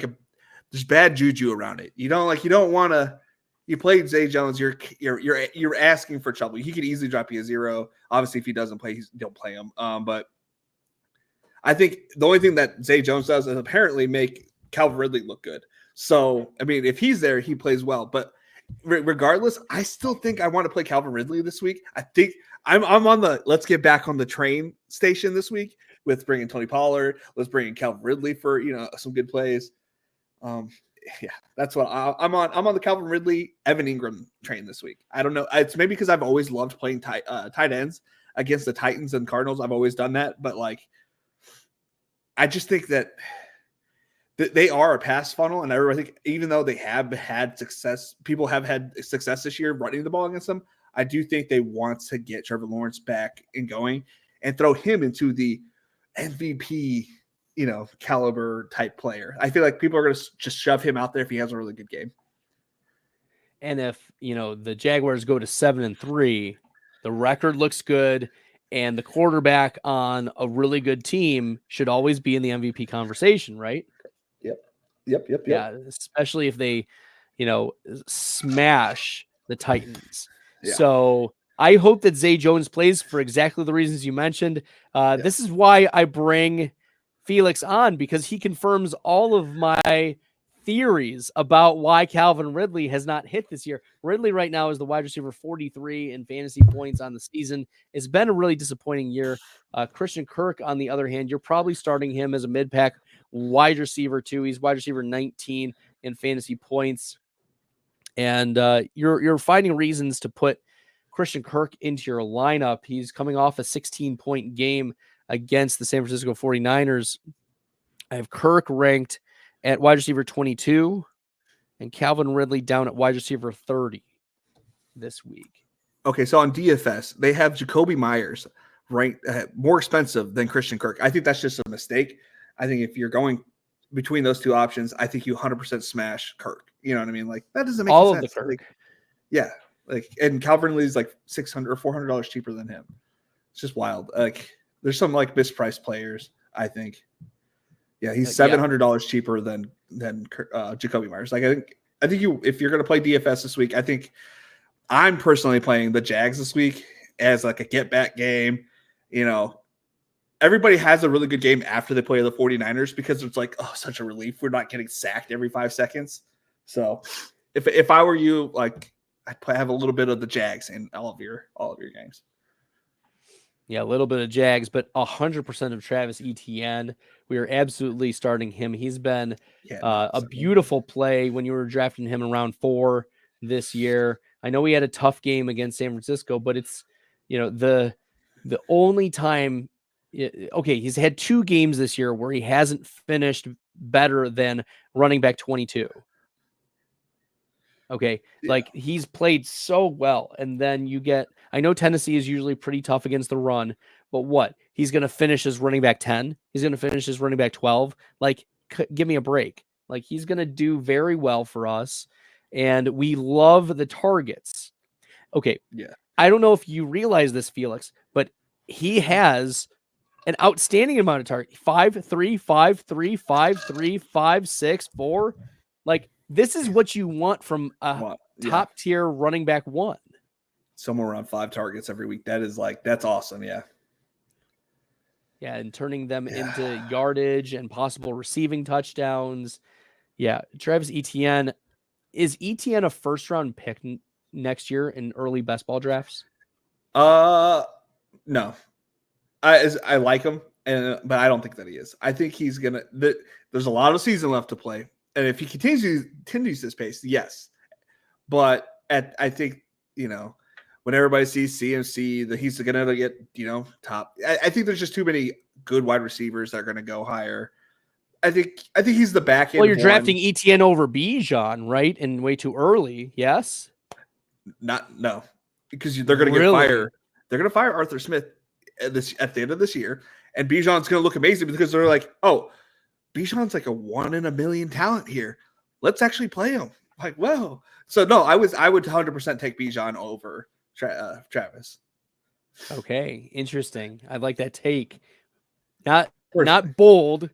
there's bad juju around it. You don't want to. You played Zay Jones. You're asking for trouble. He could easily drop you a 0. Obviously, if he doesn't play, don't play him. But I think the only thing that Zay Jones does is apparently make Calvin Ridley look good. So I mean, if he's there, he plays well. But regardless, I still think I want to play Calvin Ridley this week. I think I'm on the let's get back on the train station this week with bringing Tony Pollard. Let's bring in Calvin Ridley for some good plays. Yeah, that's what I'm on. I'm on the Calvin Ridley, Evan Ingram train this week. I don't know. It's maybe because I've always loved playing tight ends against the Titans and Cardinals. I've always done that, but I just think that they are a pass funnel, and everybody think even though they have had success, people have had success this year running the ball against them. I do think they want to get Trevor Lawrence back and going and throw him into the MVP, caliber type player. I feel like people are going to just shove him out there if he has a really good game. And if, the Jaguars go to 7-3, the record looks good, and the quarterback on a really good team should always be in the MVP conversation, right? Yep. Yeah, especially if they, smash the Titans. Yeah. So I hope that Zay Jones plays for exactly the reasons you mentioned. This is why I bring Felix on, because he confirms all of my theories about why Calvin Ridley has not hit this year. Ridley right now is the wide receiver 43 in fantasy points on the season. It's been a really disappointing year. Christian Kirk, on the other hand, you're probably starting him as a mid-pack wide receiver too. He's wide receiver 19 in fantasy points. And you're finding reasons to put Christian Kirk into your lineup. He's coming off a 16-point game against the San Francisco 49ers. I have Kirk ranked at wide receiver 22 and Calvin Ridley down at wide receiver 30 this week. Okay, so on DFS, they have Jacoby Myers ranked more expensive than Christian Kirk. I think that's just a mistake. I think if you're going between those two options, I think you 100% smash Kirk. You know what I mean? Like, that doesn't make all sense. Of the Kirk. Like, yeah, like, and Calvin Ridley's like $600 or $400 cheaper than him. It's just wild. Like, there's some like mispriced players, I think. Yeah, he's $700 cheaper than Jacoby Myers. Like, I think you, if you're going to play DFS this week, I think I'm personally playing the Jags this week as like a get back game. You know, everybody has a really good game after they play the 49ers because it's like, oh, such a relief. We're not getting sacked every 5 seconds. So if I were you, like, I'd have a little bit of the Jags in all of your games. Yeah, a little bit of Jags, but 100% of Travis Etienne. We are absolutely starting him. He's been a beautiful play when you were drafting him in round 4 this year. I know he had a tough game against San Francisco, but it's, you know, the only time. Okay, he's had 2 games this year where he hasn't finished better than running back 22. Okay, like he's played so well, and then you get. I know Tennessee is usually pretty tough against the run, but what? He's going to finish as running back 10. He's going to finish as running back 12. Like, give me a break. Like, he's going to do very well for us, and we love the targets. Okay, yeah. I don't know if you realize this, Felix, but he has an outstanding amount of targets. 5-3, 5-3, 5-3, 5-6, 4. Like, this is what you want from a top tier running back 1. Somewhere around 5 targets every week. That's awesome. Yeah. Yeah. And turning them into yardage and possible receiving touchdowns. Yeah. Travis Etienne. Is Etienne a first round pick next year in early best ball drafts? No. I like him, but I don't think that he is. I think he's gonna. There's a lot of season left to play, and if he continues this pace, yes. But I think, you know, when everybody sees CMC, that he's going to get, you know, top. I think there's just too many good wide receivers that are going to go higher. I think he's the back end. Well, you're drafting Etienne over Bijan, right? And way too early. Yes. No, because they're going to get fired. They're going to fire Arthur Smith at the end of this year, and Bijan's going to look amazing because they're like, oh, Bijan's like a 1 in a million talent here. Let's actually play him. Like, whoa. So no, I would 100% take Bijan over Travis. Okay, interesting. I like that take. Not bold,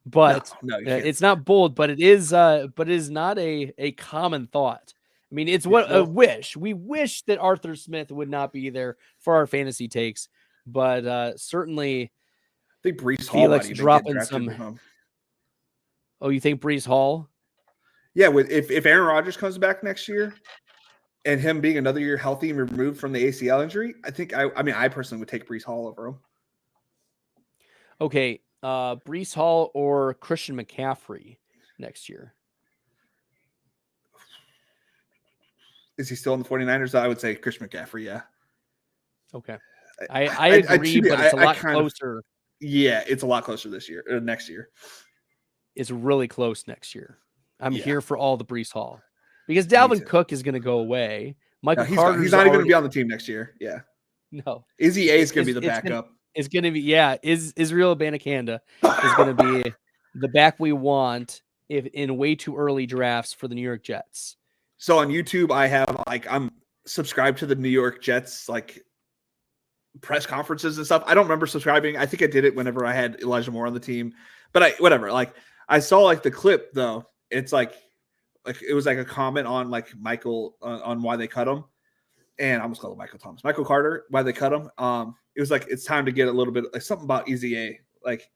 but no, it's not bold, but it is not a common thought. I mean, it's a wish. We wish that Arthur Smith would not be there for our fantasy takes, but certainly I think Breece Hall Felix dropping some. Oh, you think Breece Hall? Yeah, if Aaron Rodgers comes back next year, and him being another year healthy and removed from the ACL injury, I think I personally would take Breece Hall over him. Okay, Breece Hall or Christian McCaffrey next year? Is he still in the 49ers? I would say Christian McCaffrey, yeah. Okay. I agree, but it's a lot closer. Yeah, it's a lot closer this year or next year. It's really close next year. I'm here for all the Breece Hall. Because Dalvin Cook is going to go away. Michael Carter. He's not even going to be on the team next year. Yeah. No. Izzy A is going to be the backup. It's going to be, Israel Abanikanda is going to be the back we want in way too early drafts for the New York Jets. So on YouTube, I'm subscribed to the New York Jets, press conferences and stuff. I don't remember subscribing. I think I did it whenever I had Elijah Moore on the team, but whatever. I saw the clip though. It's it was a comment on Michael on why they cut him, and I almost called him Michael Carter, why they cut him. It was it's time to get a little bit something about Izzy A.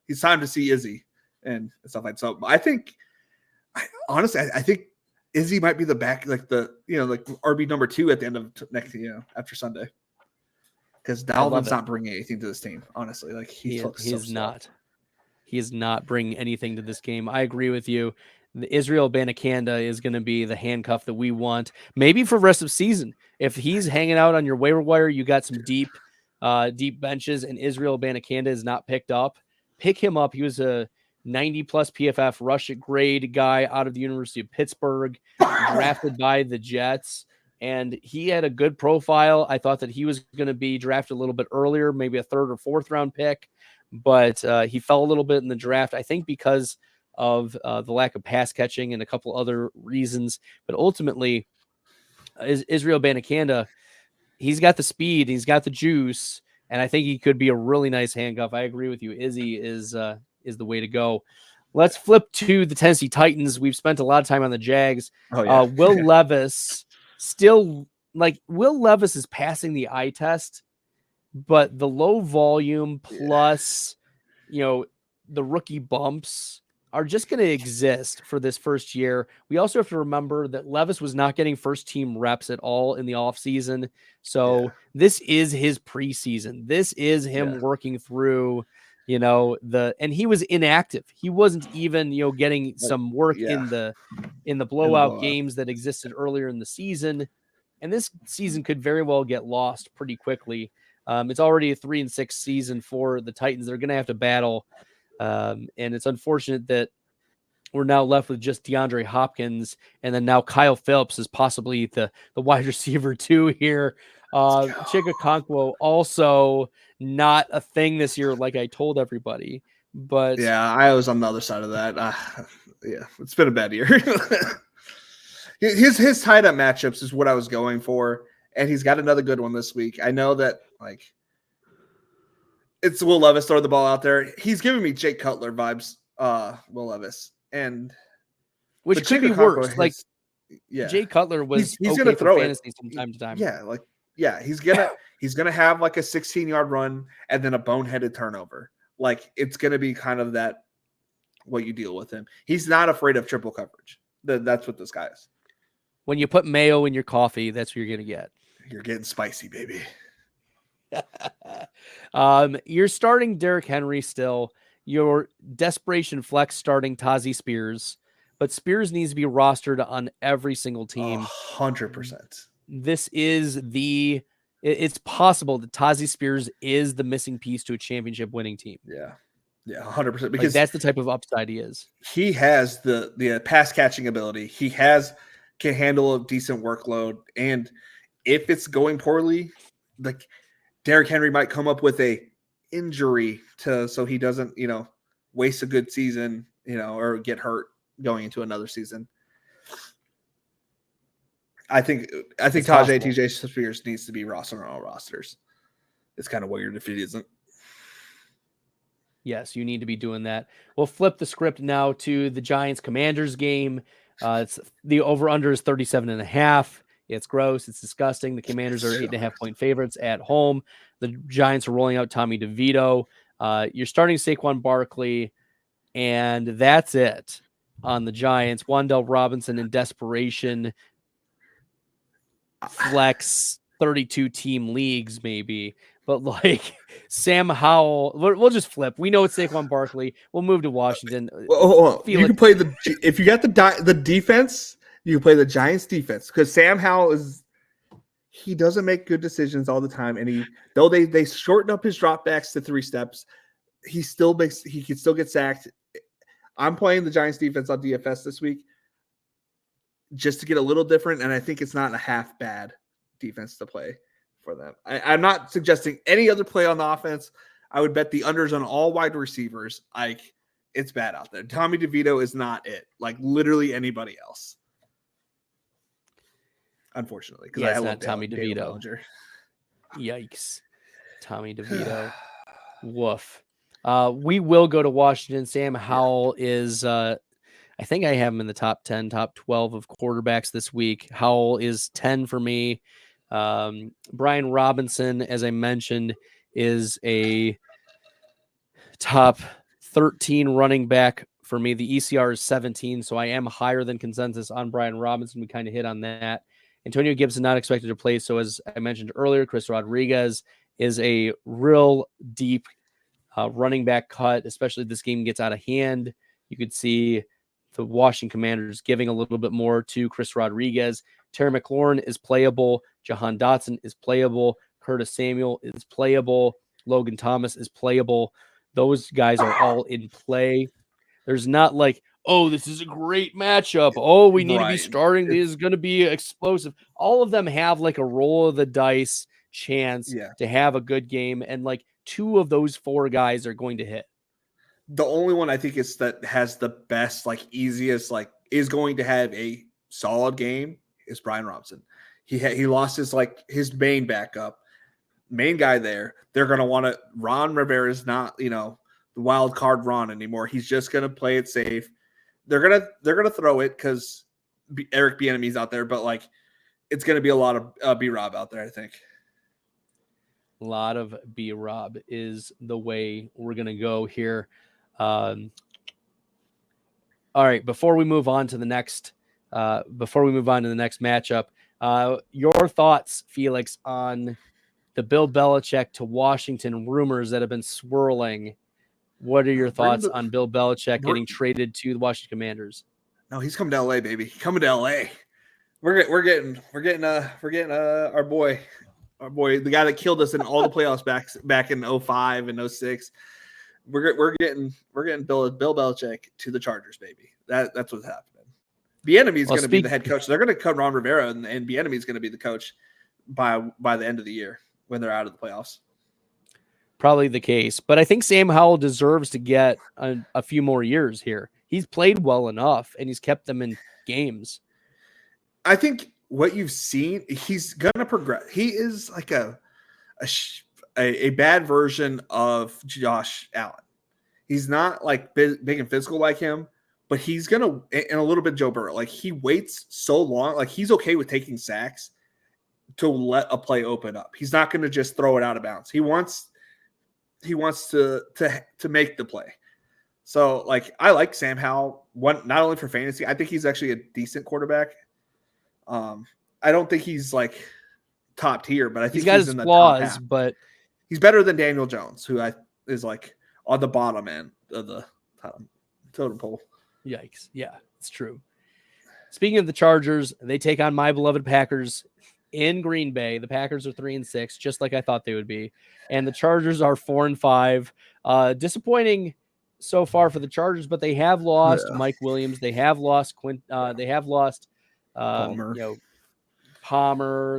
It's time to see Izzy and stuff like that. So I think, honestly, I think Izzy might be the back, RB number 2 at the end of next, after Sunday, because Dalvin's not bringing anything to this team. Honestly, he is not bringing anything to this game. I agree with you. the Israel Banakanda is going to be the handcuff that we want, maybe for the rest of season. If he's hanging out on your waiver wire, you got some deep benches, and Israel Banakanda is not picked up. Pick him up. He was a 90 plus PFF rush grade guy out of the University of Pittsburgh, drafted by the Jets. And he had a good profile. I thought that he was going to be drafted a little bit earlier, maybe a 3rd or 4th round pick, but he fell a little bit in the draft, I think because of the lack of pass catching and a couple other reasons. But ultimately, Israel Banakanda, he's got the speed, he's got the juice, and I think he could be a really nice handcuff. I agree with you. Izzy is the way to go. Let's flip to the Tennessee Titans. We've spent a lot of time on the Jags. Oh, yeah. Will Levis still, Will Levis is passing the eye test, but the low volume plus, the rookie bumps are just going to exist for this first year. We also have to remember that Levis was not getting first team reps at all in the offseason. So this is his preseason. This is him working through, and he was inactive. He wasn't even, getting some work in the blowout games that existed earlier in the season. And this season could very well get lost pretty quickly. It's already a 3-6 season for the Titans. They're going to have to battle. And it's unfortunate that we're now left with just DeAndre Hopkins, and then now Kyle Phillips is possibly the wide receiver 2 here. Chika Okonkwo also not a thing this year, like I told everybody. But yeah, I was on the other side of that. Yeah, it's been a bad year. His tight end matchups is what I was going for, and he's got another good one this week. I know that it's Will Levis throwing the ball out there. He's giving me Jake Cutler vibes, Will Levis, and which could be worse. Jay Cutler was he's okay gonna for throw fantasy it from time to time. He's gonna have like a 16-yard run and then a boneheaded turnover. It's gonna be kind of that what you deal with him. He's not afraid of triple coverage. That's what this guy is. When you put mayo in your coffee, that's what you're gonna get. You're getting spicy, baby. You're starting Derrick Henry still. Your desperation flex starting Tazi Spears, but Spears needs to be rostered on every single team. 100%. This is it's possible that Tazi Spears is the missing piece to a championship winning team. Yeah, 100%. Because that's the type of upside he is. He has the pass catching ability. He can handle a decent workload, and if it's going poorly, Derrick Henry might come up with a injury so he doesn't, waste a good season, or get hurt going into another season. I think TJ Spears needs to be rostered on all rosters. It's kind of weird if it isn't. Yes, you need to be doing that. We'll flip the script now to the Giants Commanders game. It's the over-under is 37.5. It's gross. It's disgusting. The Commanders are 8.5 point favorites at home. The Giants are rolling out Tommy DeVito. You're starting Saquon Barkley, and that's it on the Giants. Wan'Dale Robinson in desperation. Flex 32 team leagues, maybe. But Sam Howell, we'll just flip. We know it's Saquon Barkley. We'll move to Washington. You can play if you got the defense, you can play the Giants defense, because Sam Howell he doesn't make good decisions all the time, and though they shorten up his dropbacks to 3 steps, he can still get sacked. I'm playing the Giants defense on DFS this week just to get a little different, and I think it's not a half bad defense to play for them. I'm not suggesting any other play on the offense. I would bet the unders on all wide receivers. It's bad out there. Tommy DeVito is not it. Literally anybody else. Unfortunately, because I love Tommy DeVito. Yikes. Tommy DeVito. Woof. We will go to Washington. Sam Howell is I think I have him in the top 10, top 12 of quarterbacks this week. Howell is 10 for me. Brian Robinson, as I mentioned, is a top 13 running back for me. The ECR is 17, so I am higher than consensus on Brian Robinson. We kind of hit on that. Antonio Gibson not expected to play, so as I mentioned earlier, Chris Rodriguez is a real deep running back cut, especially if this game gets out of hand. You could see the Washington Commanders giving a little bit more to Chris Rodriguez. Terry McLaurin is playable. Jahan Dotson is playable. Curtis Samuel is playable. Logan Thomas is playable. Those guys are all in play. There's not like, oh, this is a great matchup. Oh, we need to be starting. This is going to be explosive. All of them have like a roll of the dice chance to have a good game. And like 2 of those 4 guys are going to hit. The only one I think is that has the best, like easiest, like is going to have a solid game is Brian Robinson. He lost his main backup, main guy there. They're going to want to. Ron Rivera is not, the wild card Ron anymore. He's just going to play it safe. They're gonna throw it because Eric Bieniemy's out there, but like it's going to be a lot of B-Rob out there. I think a lot of B-Rob is the way we're going to go here. All right, before we move on to the next matchup, your thoughts, Felix, on the Bill Belichick to Washington rumors that have been swirling. What are your thoughts on Bill Belichick getting traded to the Washington Commanders? No, he's coming to LA, baby. Coming to LA. We're getting our boy, the guy that killed us in all the playoffs back in 05 and 06. We're getting Bill Belichick to the Chargers, baby. That's what's happening. Bieniemy is going to be the head coach. They're going to cut Ron Rivera, and Bieniemy is going to be the coach by the end of the year when they're out of the playoffs. Probably the case, but I think Sam Howell deserves to get a few more years here. He's played well enough, and he's kept them in games. I think what you've seen, he's going to progress. He is like a bad version of Josh Allen. He's not like big and physical like him, but he's going to, and a little bit Joe Burrow. Like he waits so long. Like he's okay with taking sacks to let a play open up. He's not going to just throw it out of bounds. He wants to make the play. So like I like Sam Howell, not only for fantasy. I think he's actually a decent quarterback. I don't think he's like top tier, but I think he's got his flaws, but he's better than Daniel Jones, who is like on the bottom end of the totem pole. Yikes. Yeah, it's true. Speaking of the Chargers, they take on my beloved Packers in Green Bay. The Packers are 3-6, just like I thought they would be. And the Chargers are 4-5. Disappointing so far for the Chargers, but they have lost Mike Williams. They have lost Palmer.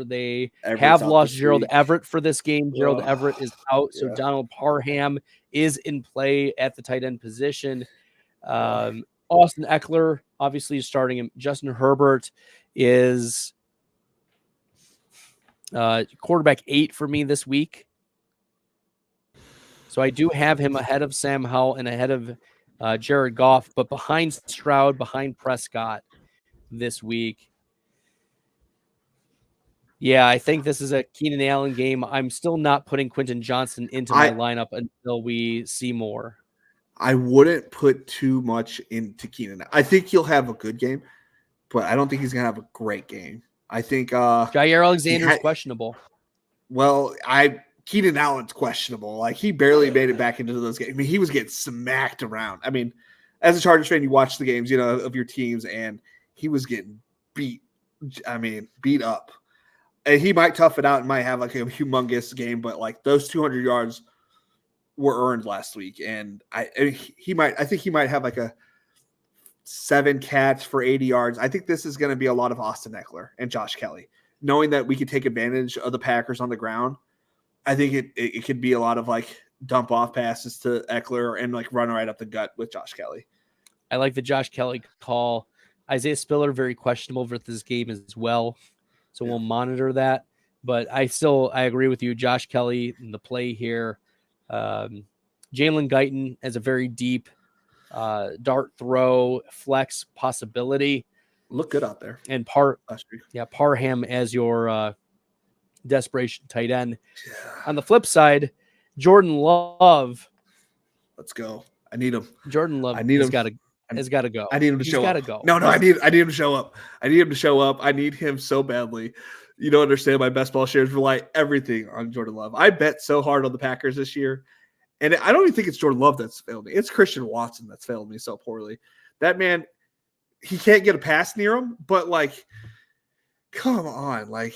They have lost Gerald Everett for this game. Gerald Everett is out, so Donald Parham is in play at the tight end position. Austin Eckler obviously is starting him. Justin Herbert is quarterback 8 for me this week. So I do have him ahead of Sam Howell and ahead of Jared Goff, but behind Stroud, behind Prescott this week. Yeah, I think this is a Keenan Allen game. I'm still not putting Quentin Johnson into my lineup until we see more. I wouldn't put too much into Keenan. I think he'll have a good game, but I don't think he's going to have a great game. I think Jair Alexander is questionable. Well, Keenan Allen's questionable. Like he barely made it back into those games. I mean, he was getting smacked around. I mean, as a Chargers fan, you watch the games, of your teams, and he was getting beat up. And he might tough it out and might have like a humongous game, but like those 200 yards were earned last week. And I think he might have like a 7 catch for 80 yards. I think this is going to be a lot of Austin Eckler and Josh Kelly, knowing that we could take advantage of the Packers on the ground. I think it could be a lot of like dump off passes to Eckler and like run right up the gut with Josh Kelly. I like the Josh Kelly call. Isaiah Spiller, very questionable for this game as well. So we'll monitor that. But I agree with you. Josh Kelly in the play here. Jalen Guyton as a very deep dart throw flex possibility. Look good out there. And Parham as your desperation tight end. Yeah. On the flip side, Jordan Love. Let's go. I need him. Jordan Love has got to go. I need him to show up. Go. No, I need him to show up. I need him to show up. I need him so badly. You don't understand. My best ball shares rely everything on Jordan Love. I bet so hard on the Packers this year. And I don't even think it's Jordan Love that's failed me. It's Christian Watson that's failed me so poorly. That man, he can't get a pass near him, but like, come on, like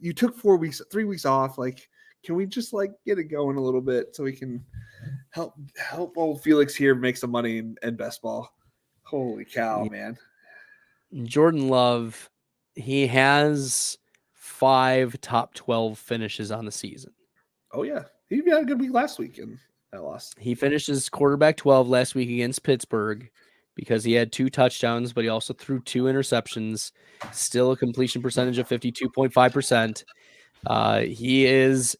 you took 3 weeks off. Like, can we just like get it going a little bit so we can help old Felix here make some money in best ball? Holy cow, man. Jordan Love, he has 5 top 12 finishes on the season. Oh yeah. He had a good week last week and I lost. He finished as quarterback 12 last week against Pittsburgh because he had 2 touchdowns, but he also threw 2 interceptions. Still a completion percentage of 52.5%. He is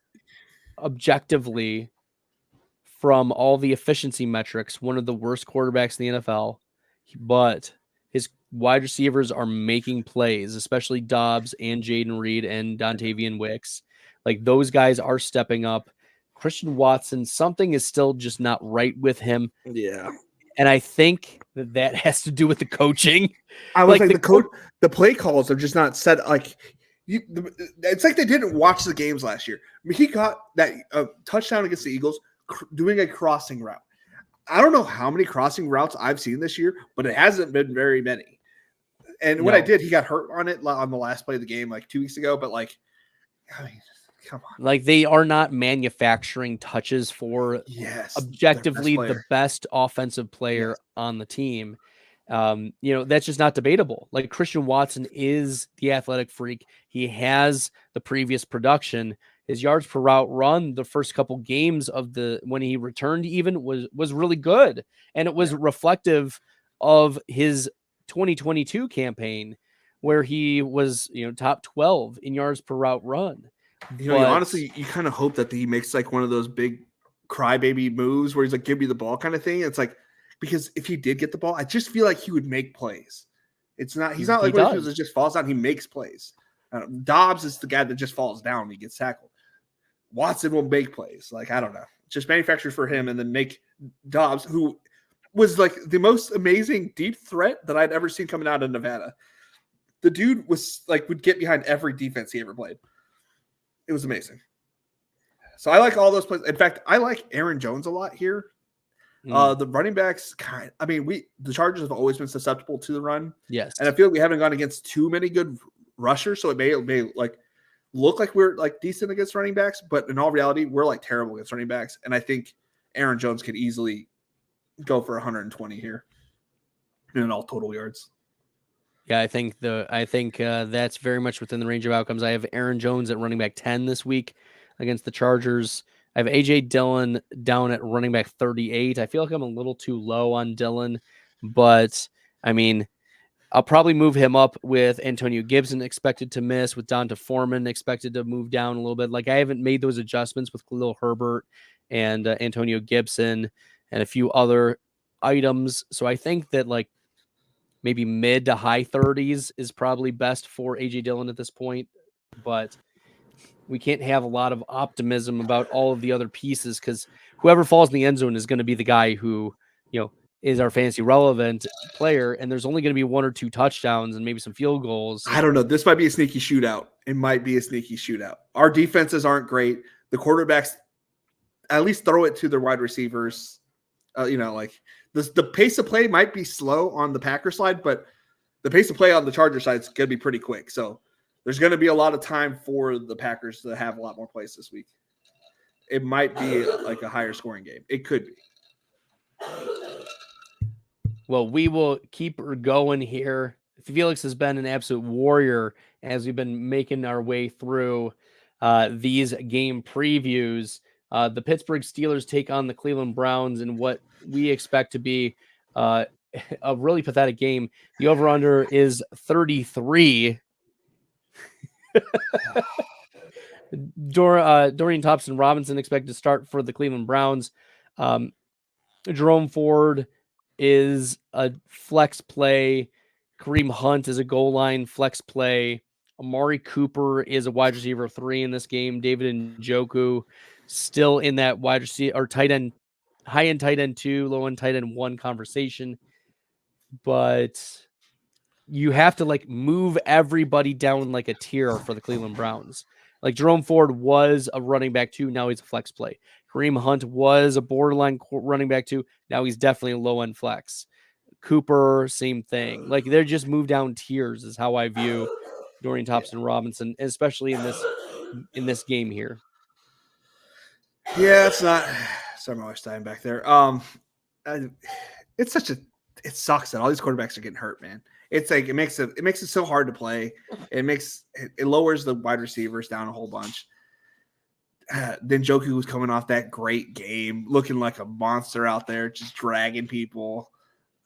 objectively, from all the efficiency metrics, one of the worst quarterbacks in the NFL, but his wide receivers are making plays, especially Dobbs and Jaden Reed and Dontavian Wicks. Like, those guys are stepping up. Christian Watson, something is still just not right with him. Yeah. And I think that has to do with the coaching. I was like the play calls are just not set. Like, it's like they didn't watch the games last year. I mean, he got that touchdown against the Eagles doing a crossing route. I don't know how many crossing routes I've seen this year, but it hasn't been very many. And when I did, he got hurt on it on the last play of the game like 2 weeks ago. But like, I mean, come on. Like, they are not manufacturing touches for objectively the best offensive player on the team. That's just not debatable. Like, Christian Watson is the athletic freak. He has the previous production. His yards per route run the first couple games of when he returned even was really good. And it was reflective of his 2022 campaign where he was, top 12 in yards per route run. Honestly, you kind of hope that he makes like one of those big crybaby moves where he's like, give me the ball kind of thing. It's like, because if he did get the ball, I just feel like he would make plays. He's not like one of those that just falls down. He makes plays. Dobbs is the guy that just falls down and he gets tackled. Watson will make plays. Like, I don't know. Just manufactured for him and then make Dobbs, who was like the most amazing deep threat that I'd ever seen coming out of Nevada. The dude was like, would get behind every defense he ever played. It was amazing. So I like all those plays. In fact, I like Aaron Jones a lot here. The running backs the Chargers have always been susceptible to the run. Yes. And I feel like we haven't gone against too many good rushers. So it may like look like we're like decent against running backs, but in all reality, we're like terrible against running backs. And I think Aaron Jones could easily go for 120 here in all total yards. Yeah, I think that's very much within the range of outcomes. I have Aaron Jones at running back 10 this week against the Chargers. I have A.J. Dillon down at running back 38. I feel like I'm a little too low on Dillon, but I mean, I'll probably move him up with Antonio Gibson expected to miss, with Donta Foreman expected to move down a little bit. Like, I haven't made those adjustments with Khalil Herbert and Antonio Gibson and a few other items. So I think that like maybe mid to high 30s is probably best for A.J. Dillon at this point, but we can't have a lot of optimism about all of the other pieces because whoever falls in the end zone is going to be the guy who, is our fantasy relevant player. And there's only going to be 1 or 2 touchdowns and maybe some field goals. I don't know. This might be a sneaky shootout. It might be a sneaky shootout. Our defenses aren't great. The quarterbacks at least throw it to their wide receivers. Like the pace of play might be slow on the Packer side, but the pace of play on the Charger side is going to be pretty quick. So there's going to be a lot of time for the Packers to have a lot more plays this week. It might be like a higher scoring game. It could be. Well, we will keep her going here. Felix has been an absolute warrior as we've been making our way through these game previews. The Pittsburgh Steelers take on the Cleveland Browns in what we expect to be a really pathetic game. The over-under is 33. Dorian Thompson-Robinson expected to start for the Cleveland Browns. Jerome Ford is a flex play. Kareem Hunt is a goal line flex play. Amari Cooper is a wide receiver 3 in this game. David Njoku still in that wide receiver or tight end, high end tight end 2, low end tight end 1 conversation. But you have to like move everybody down like a tier for the Cleveland Browns. Like, Jerome Ford was a running back 2. Now he's a flex play. Kareem Hunt was a borderline running back 2. Now he's definitely a low end flex. Cooper, same thing. Like they're just moved down tiers is how I view Dorian Thompson Robinson, especially in this game here. Yeah, it's not. Sorry, my wife's dying back there. It's such a. It sucks that all these quarterbacks are getting hurt, man. It's like it makes it so hard to play. It lowers the wide receivers down a whole bunch. Then Joku was coming off that great game, looking like a monster out there, just dragging people.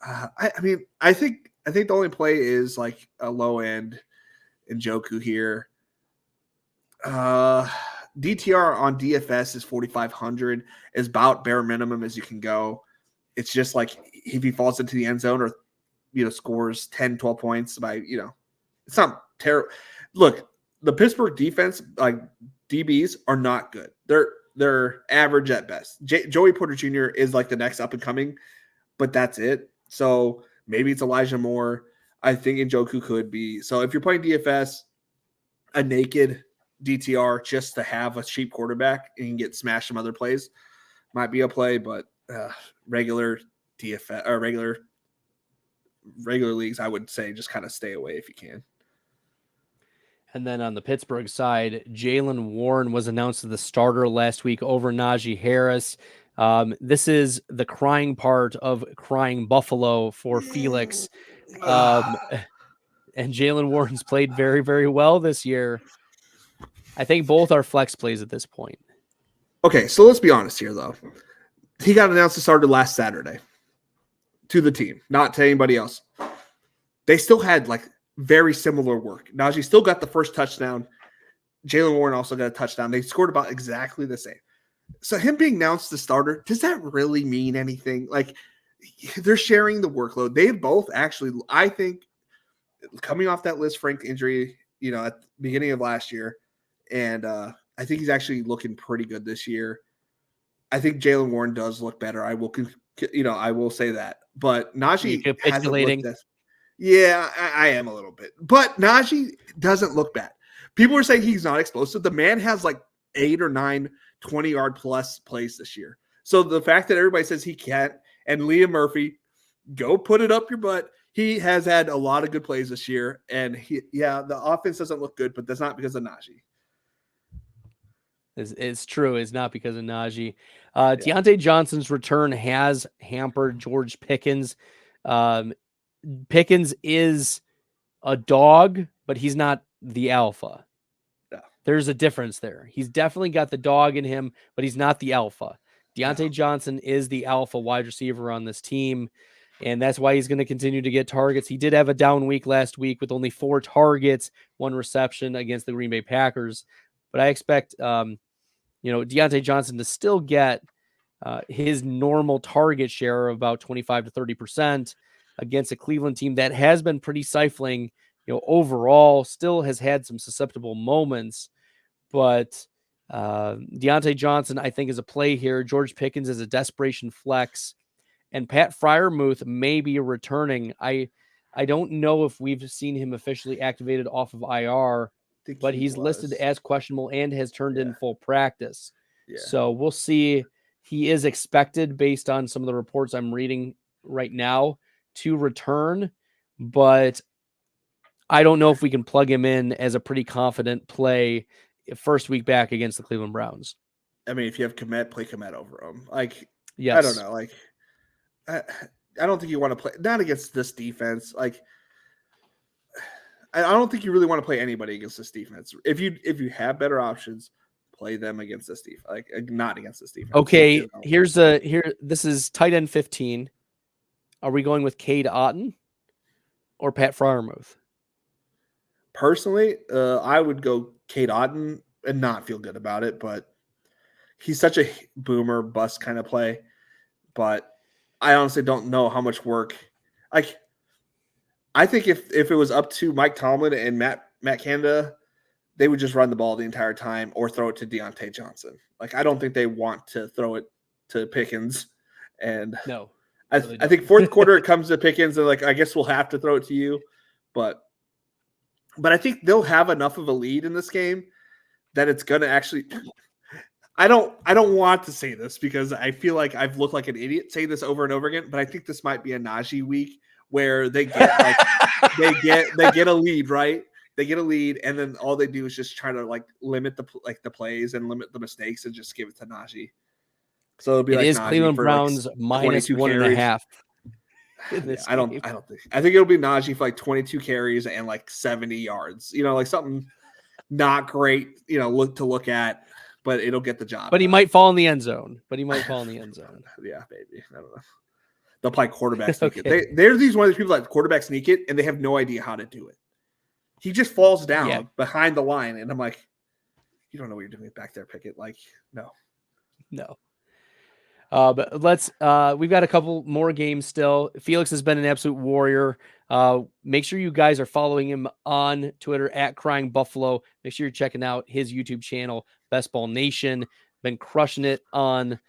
I mean, I think the only play is like a low end in Joku here. DTR on DFS is 4,500, is about bare minimum as you can go. It's just like if he falls into the end zone or scores 10, 12 points by it's not terrible. Look, the Pittsburgh defense, like DBs, are not good. They're average at best. Joey Porter Jr. is like the next up and coming, but that's it. So maybe it's Elijah Moore. I think Njoku could be. So if you're playing DFS, a naked DTR just to have a cheap quarterback and you can get smashed some other plays might be a play, but regular DFS or regular leagues, I would say just kind of stay away if you can. And then on the Pittsburgh side, Jaylen Warren was announced as the starter last week over Najee Harris. This is the crying part of crying Buffalo for Felix. And Jaylen Warren's played very, very well this year. I think both are flex plays at this point. Okay, so let's be honest here, though. He got announced as starter last Saturday to the team, not to anybody else. They still had like very similar work. Najee still got the first touchdown. Jaylen Warren also got a touchdown. They scored about exactly the same. So him being announced the starter, does that really mean anything? Like they're sharing the workload. They both actually, I think, coming off that Liz Frank injury, at the beginning of last year, and I think he's actually looking pretty good this year. I think Jaylen Warren does look better. I will say that. But Najee hasn't looked this. Yeah, I am a little bit. But Najee doesn't look bad. People are saying he's not explosive. The man has like 8 or 9 20-yard plus plays this year. So the fact that everybody says he can't, and Liam Murphy, go put it up your butt. He has had a lot of good plays this year. And the offense doesn't look good, but that's not because of Najee. It's true. It's not because of Najee. Deontay Johnson's return has hampered George Pickens. Pickens is a dog, but he's not the alpha. No. There's a difference there. He's definitely got the dog in him, but he's not the alpha. Deontay Johnson is the alpha wide receiver on this team, and that's why he's going to continue to get targets. He did have a down week last week with only 4 targets, 1 reception against the Green Bay Packers. But I expect, Deontay Johnson to still get his normal target share of about 25 to 30% against a Cleveland team that has been pretty stifling, overall, still has had some susceptible moments. But Deontay Johnson, I think, is a play here. George Pickens is a desperation flex. And Pat Freiermuth may be returning. I don't know if we've seen him officially activated off of IR, but he's listed as questionable and has turned in full practice. Yeah. So we'll see. He is expected, based on some of the reports I'm reading right now, to return, but I don't know if we can plug him in as a pretty confident play first week back against the Cleveland Browns. I mean, if you have Kmet, play Kmet over him. Like, yes. I don't know. Like, I don't think you want to play, not against this defense. Like, I don't think you really want to play anybody against this defense. If you have better options, play them against this defense, like not against this defense. Okay, this is tight end 15. Are we going with Cade Otton or Pat Freiermuth? Personally, I would go Cade Otton and not feel good about it, but he's such a boomer bust kind of play. But I honestly don't know how much work. Like, I think if it was up to Mike Tomlin and Matt Canada, they would just run the ball the entire time or throw it to Deontay Johnson. Like, I don't think they want to throw it to Pickens. And no. I think fourth quarter it comes to Pickens and like I guess we'll have to throw it to you, but I think they'll have enough of a lead in this game that it's gonna actually. I don't want to say this because I feel like I've looked like an idiot saying this over and over again, but I think this might be a Najee week where they get like they get a lead, right? They get a lead, and then all they do is just try to like limit the plays and limit the mistakes and just give it to Najee. So it'll be It like is Najee Cleveland for Browns like minus 22 1.5 carries. in this I don't think. I think it'll be Najee for like 22 carries and like 70 yards. Like something not great. Look at, but it'll get the job. But he done. might fall in the end zone. Yeah, maybe. I don't know. They'll play quarterback sneak it. They're one of these people that quarterback sneak it, and they have no idea how to do it. He just falls down behind the line, and I'm like, you don't know what you're doing back there, Pickett. Like, no. But we've got a couple more games still. Felix has been an absolute warrior. Make sure you guys are following him on Twitter at Crying Buffalo. Make sure you're checking out his YouTube channel, Best Ball Nation. Been crushing it on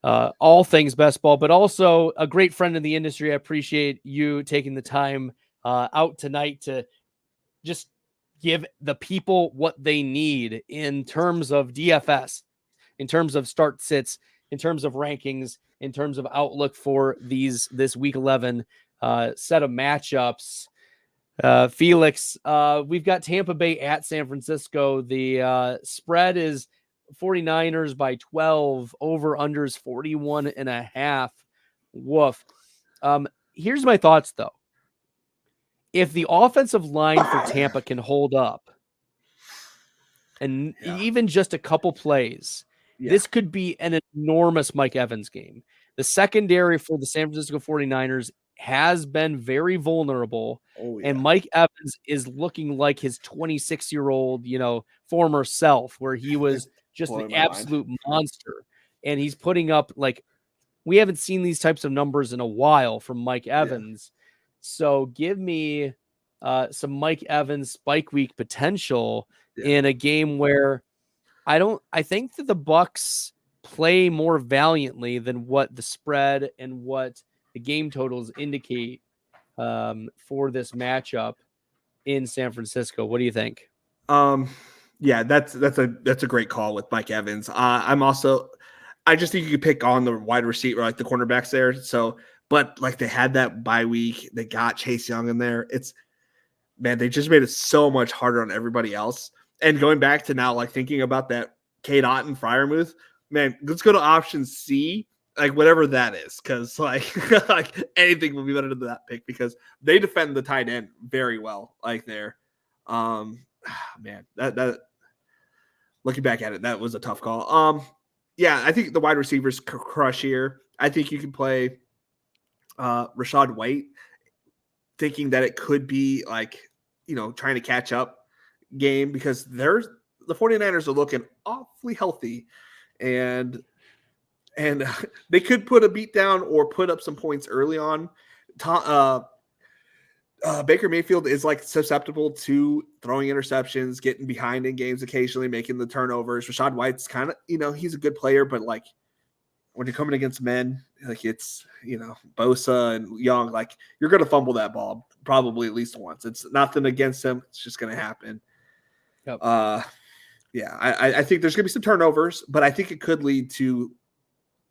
all things best ball, but also a great friend in the industry. I appreciate you taking the time out tonight to just give the people what they need in terms of DFS, in terms of start sits, in terms of rankings, in terms of outlook for this week 11 set of matchups. Felix, we've got Tampa Bay at San Francisco. The spread is 49ers by 12, over unders 41.5. Woof. Here's my thoughts though. If the offensive line for Tampa can hold up and even just a couple plays, this could be an enormous Mike Evans game. The secondary for the San Francisco 49ers has been very vulnerable. And Mike Evans is looking like his 26-year-old, former self, where he was just an absolute monster. And he's putting up, like, we haven't seen these types of numbers in a while from Mike Evans. So give me some Mike Evans spike week potential in a game where I think that the Bucs play more valiantly than what the spread and what the game totals indicate for this matchup in San Francisco. What do you think? Yeah, that's a great call with Mike Evans. I just think you could pick on the wide receiver, like the cornerbacks there. So, but like they had that bye week, they got Chase Young in there. They just made it so much harder on everybody else. And going back to now, like thinking about that K-Dot and Freiermuth, man, let's go to option C, like whatever that is, because like anything will be better than that pick because they defend the tight end very well, like there. Man, that looking back at it, that was a tough call. Yeah, I think the wide receivers crush here. I think you can play Rachaad White, thinking that it could be like, trying to catch up game because the 49ers are looking awfully healthy and they could put a beat down or put up some points early on. Baker Mayfield is like susceptible to throwing interceptions, getting behind in games occasionally, making the turnovers. Rachaad White's kind of, he's a good player, but like when you're coming against men, like it's, Bosa and Young, like you're going to fumble that ball probably at least once. It's nothing against him. It's just going to happen. Yep. I think there's going to be some turnovers, but I think it could lead to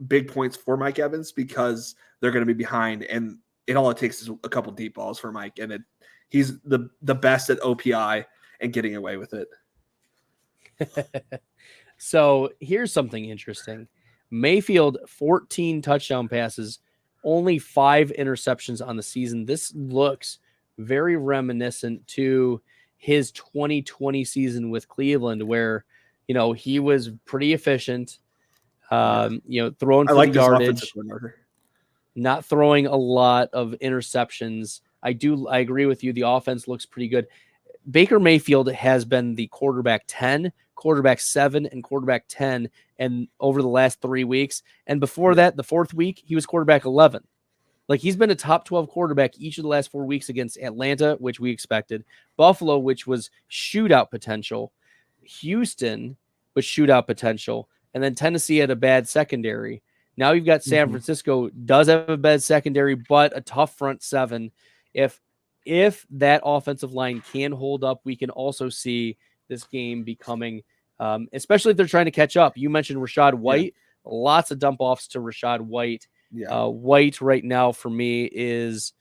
big points for Mike Evans because they're going to be behind, and all it takes is a couple deep balls for Mike, and he's the best at OPI and getting away with it. So here's something interesting. Mayfield, 14 touchdown passes, only 5 interceptions on the season. This looks very reminiscent to his 2020 season with Cleveland, where, he was pretty efficient, throwing for the yardage, not throwing a lot of interceptions. I agree with you. The offense looks pretty good. Baker Mayfield has been the quarterback 10, quarterback 7, and quarterback 10, and over the last 3 weeks. And before that, the 4th week, he was quarterback 11. Like he's been a top 12 quarterback each of the last 4 weeks against Atlanta, which we expected, Buffalo, which was shootout potential, Houston was shootout potential, and then Tennessee had a bad secondary. Now you've got San Francisco does have a bad secondary, but a tough front seven. If that offensive line can hold up, we can also see this game becoming, especially if they're trying to catch up. You mentioned Rachaad White, lots of dump offs to Rachaad White. White right now for me is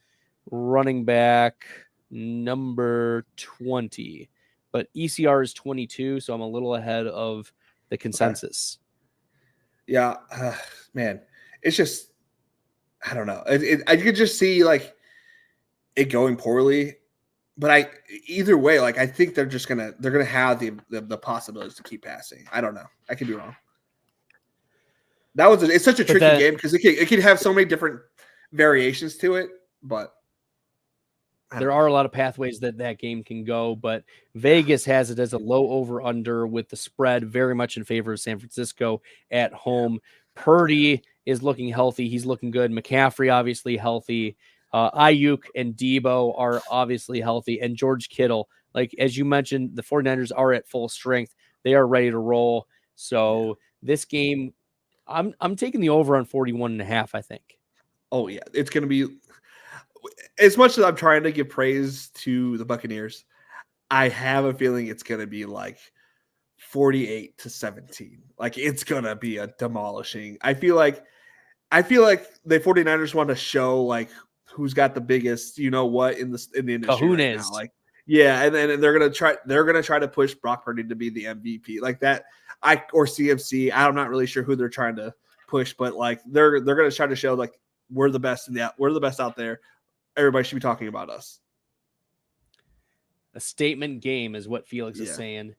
running back number 20, but ECR is 22, so I'm a little ahead of the consensus. Yeah, man, it's just, I don't know. I could just see like it going poorly, but either way, like I think they're gonna have the possibilities to keep passing. I don't know. I could be wrong. It's such a tricky game because it could have so many different variations to it, but there are a lot of pathways that game can go, but Vegas has it as a low over under with the spread very much in favor of San Francisco at home. Purdy is looking healthy. He's looking good. McCaffrey, obviously healthy. Ayuk and Debo are obviously healthy. And George Kittle, like as you mentioned, the 49ers are at full strength. They are ready to roll. So this game, I'm taking the over on 41.5, I think. Oh, yeah. It's going to be, as much as I'm trying to give praise to the Buccaneers, I have a feeling it's going to be like 48-17. Like it's going to be a demolishing. I feel like the 49ers want to show like who's got the biggest, in the industry right now. Like, yeah, and they're going to try to push Brock Purdy to be the MVP. Like that or CMC. I'm not really sure who they're trying to push, but like they're going to try to show like we're the best we're the best out there. Everybody should be talking about us. A statement game is what Felix is saying.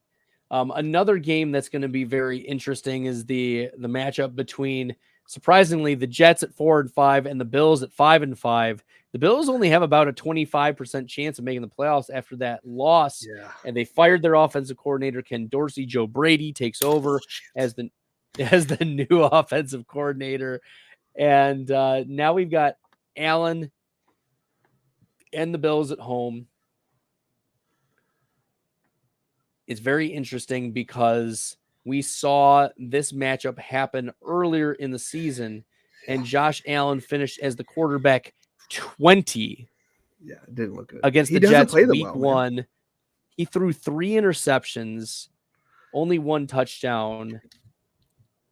Another game that's going to be very interesting is the matchup between, surprisingly, the Jets at 4-5 and the Bills at 5-5. The Bills only have about a 25% chance of making the playoffs after that loss. Yeah. And they fired their offensive coordinator, Ken Dorsey. Joe Brady takes over as the new offensive coordinator. And now we've got Allen and the Bills at home. It's very interesting because we saw this matchup happen earlier in the season, and Josh Allen finished as the quarterback 20. Yeah, it didn't look good against the Jets week 1. Man. He threw 3 interceptions, only 1 touchdown,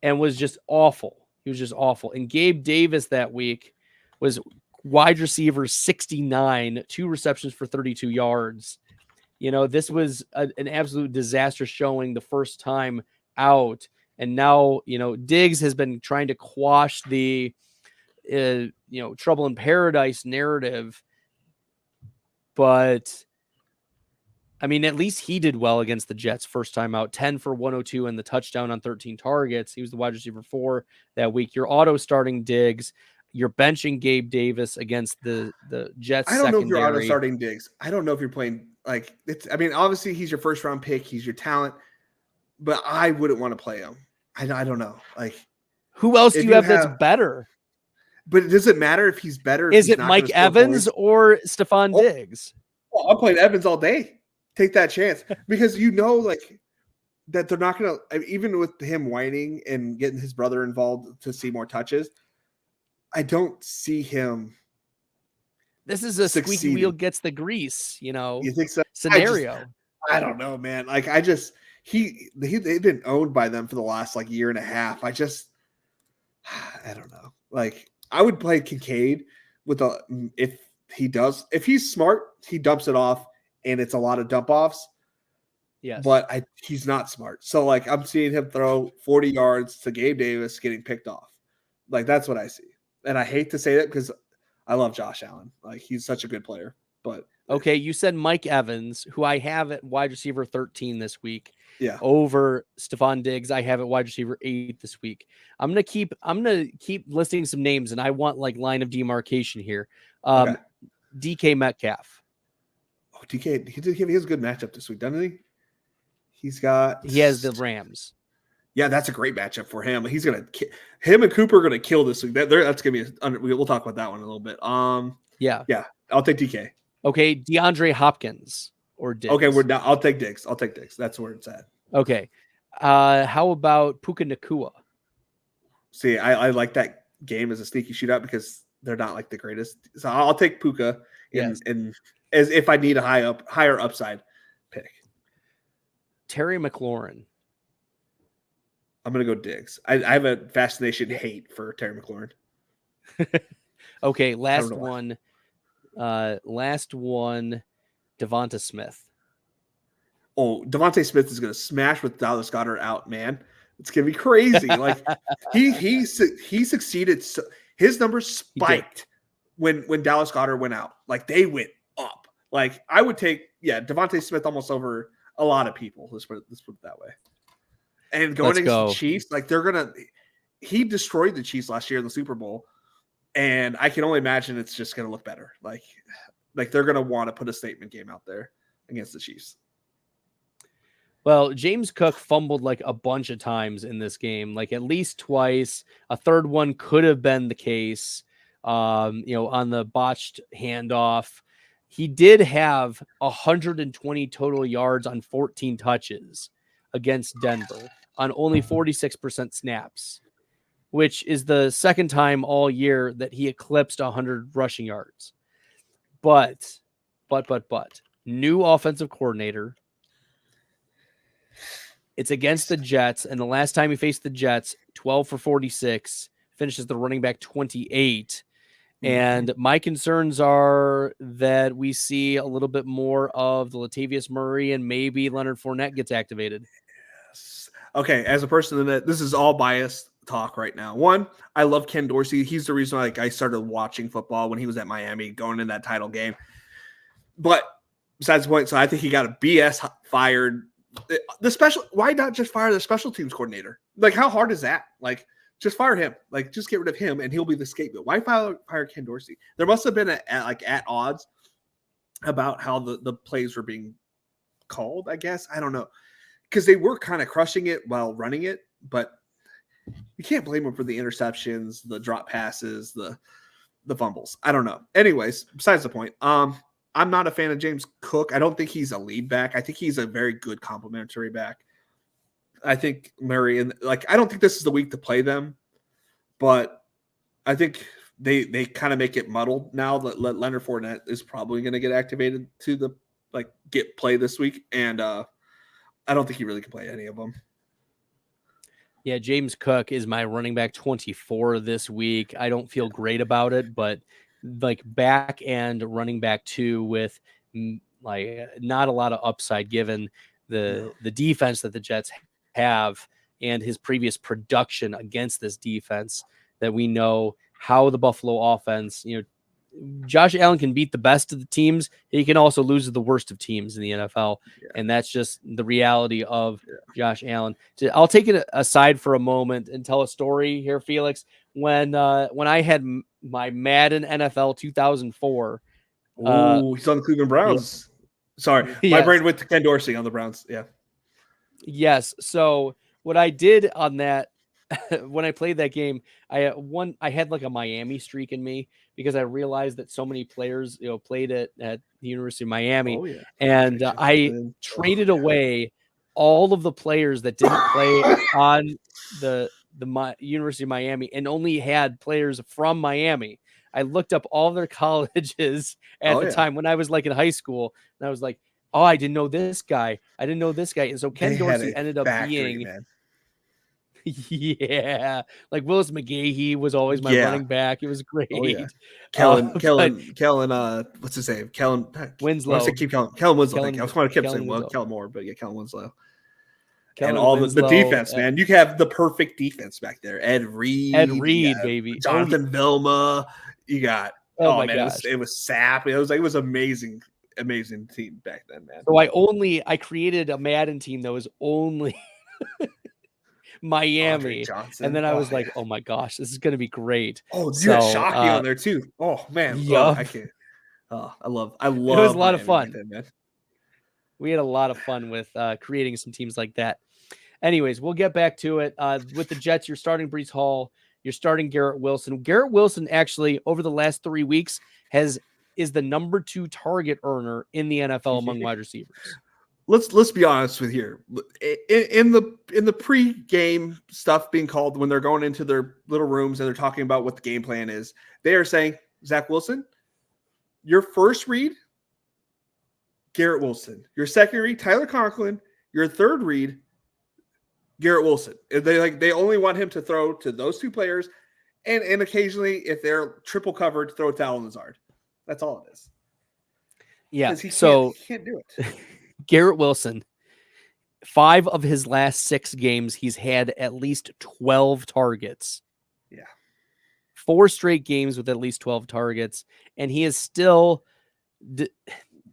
and was just awful. He was just awful. And Gabe Davis that week was wide receiver 69, 2 receptions for 32 yards. This was an absolute disaster showing the first time out. And now, Diggs has been trying to quash the, trouble in paradise narrative. But, I mean, at least he did well against the Jets first time out, 10 for 102 and the touchdown on 13 targets. He was the wide receiver 4 that week. You're auto starting Diggs. You're benching Gabe Davis against the Jets. I don't know if you're auto starting Diggs. I don't know if you're playing obviously he's your first round pick. He's your talent, but I wouldn't want to play him. I don't know. Like, who else do you have that's better? But it doesn't matter if he's better. Is it Mike Evans or Stephon Diggs? Well, I'm playing Evans all day. Take that chance because like that they're not going to, even with him whining and getting his brother involved to see more touches. I don't see him. This is a squeaky wheel gets the grease, You think so? Scenario. I don't know, man. Like they've been owned by them for the last like year and a half. I don't know. Like I would play Kincaid if he's smart, he dumps it off and it's a lot of dump offs. Yes. But he's not smart. So like I'm seeing him throw 40 yards to Gabe Davis getting picked off. Like that's what I see. And I hate to say that because I love Josh Allen. Like he's such a good player. But okay, you said Mike Evans, who I have at wide receiver 13 this week. Yeah. Over Stephon Diggs, I have at wide receiver 8 this week. I'm gonna keep listing some names, and I want like line of demarcation here. DK Metcalf. Oh, DK, he has a good matchup this week, doesn't he? He has the Rams. Yeah, that's a great matchup for him. Him and Cooper are gonna kill this week. That's gonna be. We'll talk about that one in a little bit. Yeah. I'll take DK. Okay, DeAndre Hopkins or Diggs. Okay, I'll take Diggs. That's where it's at. Okay, how about Puka Nacua? See, I like that game as a sneaky shootout because they're not like the greatest. So I'll take Puka and as if I need a higher upside pick. Terry McLaurin. I'm gonna go Diggs. I have a fascination hate for Terry McLaurin. Okay, last one. Last one, Devonta Smith. Oh, Devontae Smith is going to smash with Dallas Goedert out, man. It's going to be crazy. Like he succeeded. So, his numbers spiked when Dallas Goedert went out. Like they went up. Like I would take Devontae Smith almost over a lot of people. Let's put it that way. And going against the Chiefs, like he destroyed the Chiefs last year in the Super Bowl, and I can only imagine it's just going to look better. Like they're going to want to put a statement game out there against the Chiefs. Well, James Cook fumbled like a bunch of times in this game, like at least twice. A third one could have been the case, on the botched handoff. He did have 120 total yards on 14 touches against Denver on only 46% snaps, which is the second time all year that he eclipsed 100 rushing yards. But, new offensive coordinator. It's against the Jets, and the last time he faced the Jets, 12 for 46, finishes the running back 28. And my concerns are that we see a little bit more of the Latavius Murray and maybe Leonard Fournette gets activated. Yes. Okay, as a person that this is all biased talk right now. One, I love Ken Dorsey. He's the reason I started watching football when he was at Miami, going in that title game. But besides the point, so I think he got a BS fired. Why not just fire the special teams coordinator? Like, how hard is that? Like, just fire him. Like, just get rid of him, and he'll be the scapegoat. Why fire Ken Dorsey? There must have been at odds about how the plays were being called. I guess I don't know, because they were kind of crushing it while running it, but you can't blame them for the interceptions, the drop passes, the fumbles. I don't know. Anyways, besides the point. I'm not a fan of James Cook. I don't think he's a lead back. I think he's a very good complementary back. I think Murray I don't think this is the week to play them, but I think they kind of make it muddled now that Leonard Fournette is probably going to get activated to get play this week, and I don't think he really can play any of them. Yeah, James Cook is my running back 24 this week. I don't feel great about it, but back and running back 2 with not a lot of upside given the defense that the Jets have and his previous production against this defense that we know how the Buffalo offense, Josh Allen can beat the best of the teams. He can also lose to the worst of teams in the NFL. Yeah. And that's just the reality of Josh Allen. I'll take it aside for a moment and tell a story here, Felix. When I had my Madden NFL 2004. He's on the Cleveland Browns. Yeah. Sorry. My brain went to Ken Dorsey on the Browns. Yeah. Yes. So what I did on that, when I played that game, I had like a Miami streak in me because I realized that so many players, played at the University of Miami. Oh, yeah. And I traded away all of the players that didn't play on the University of Miami and only had players from Miami. I looked up all their colleges at the time when I was in high school, and I was like, oh, I didn't know this guy. And so Ken Dorsey ended up being, man. Yeah, like Willis McGahee was always my running back. It was great. Oh, yeah. Kellen, what's his name? Kellen Winslow. I keep Kellen Winslow. I was going to keep saying Kellen Moore, but Kellen Winslow. And all the defense, man. You have the perfect defense back there. Ed Reed, baby. Jonathan Vilma. You got man, it was Sapp. It was amazing team back then, man. So I created a Madden team that was only Miami, and then I was like, oh my gosh, this is going to be great. Oh, you had Shockey on there too. Oh man, I can't. Oh, I love. It was a lot of fun. Then, man. We had a lot of fun with creating some teams like that. Anyways, we'll get back to it. With the Jets, you're starting Breece Hall. You're starting Garrett Wilson. Garrett Wilson actually over the last 3 weeks is the number 2 target earner in the NFL among wide receivers. Let's be honest with here. In the pre-game stuff being called when they're going into their little rooms and they're talking about what the game plan is, they are saying, Zach Wilson, your first read, Garrett Wilson. Your second read, Tyler Conklin. Your third read, Garrett Wilson. They only want him to throw to those 2 players, and occasionally if they're triple covered, throw it to Allen Lazard. That's all it is. Yeah. He So can't do it. Garrett Wilson, 5 of his last 6 games, he's had at least 12 targets. Yeah. 4 straight games with at least 12 targets. And he is still,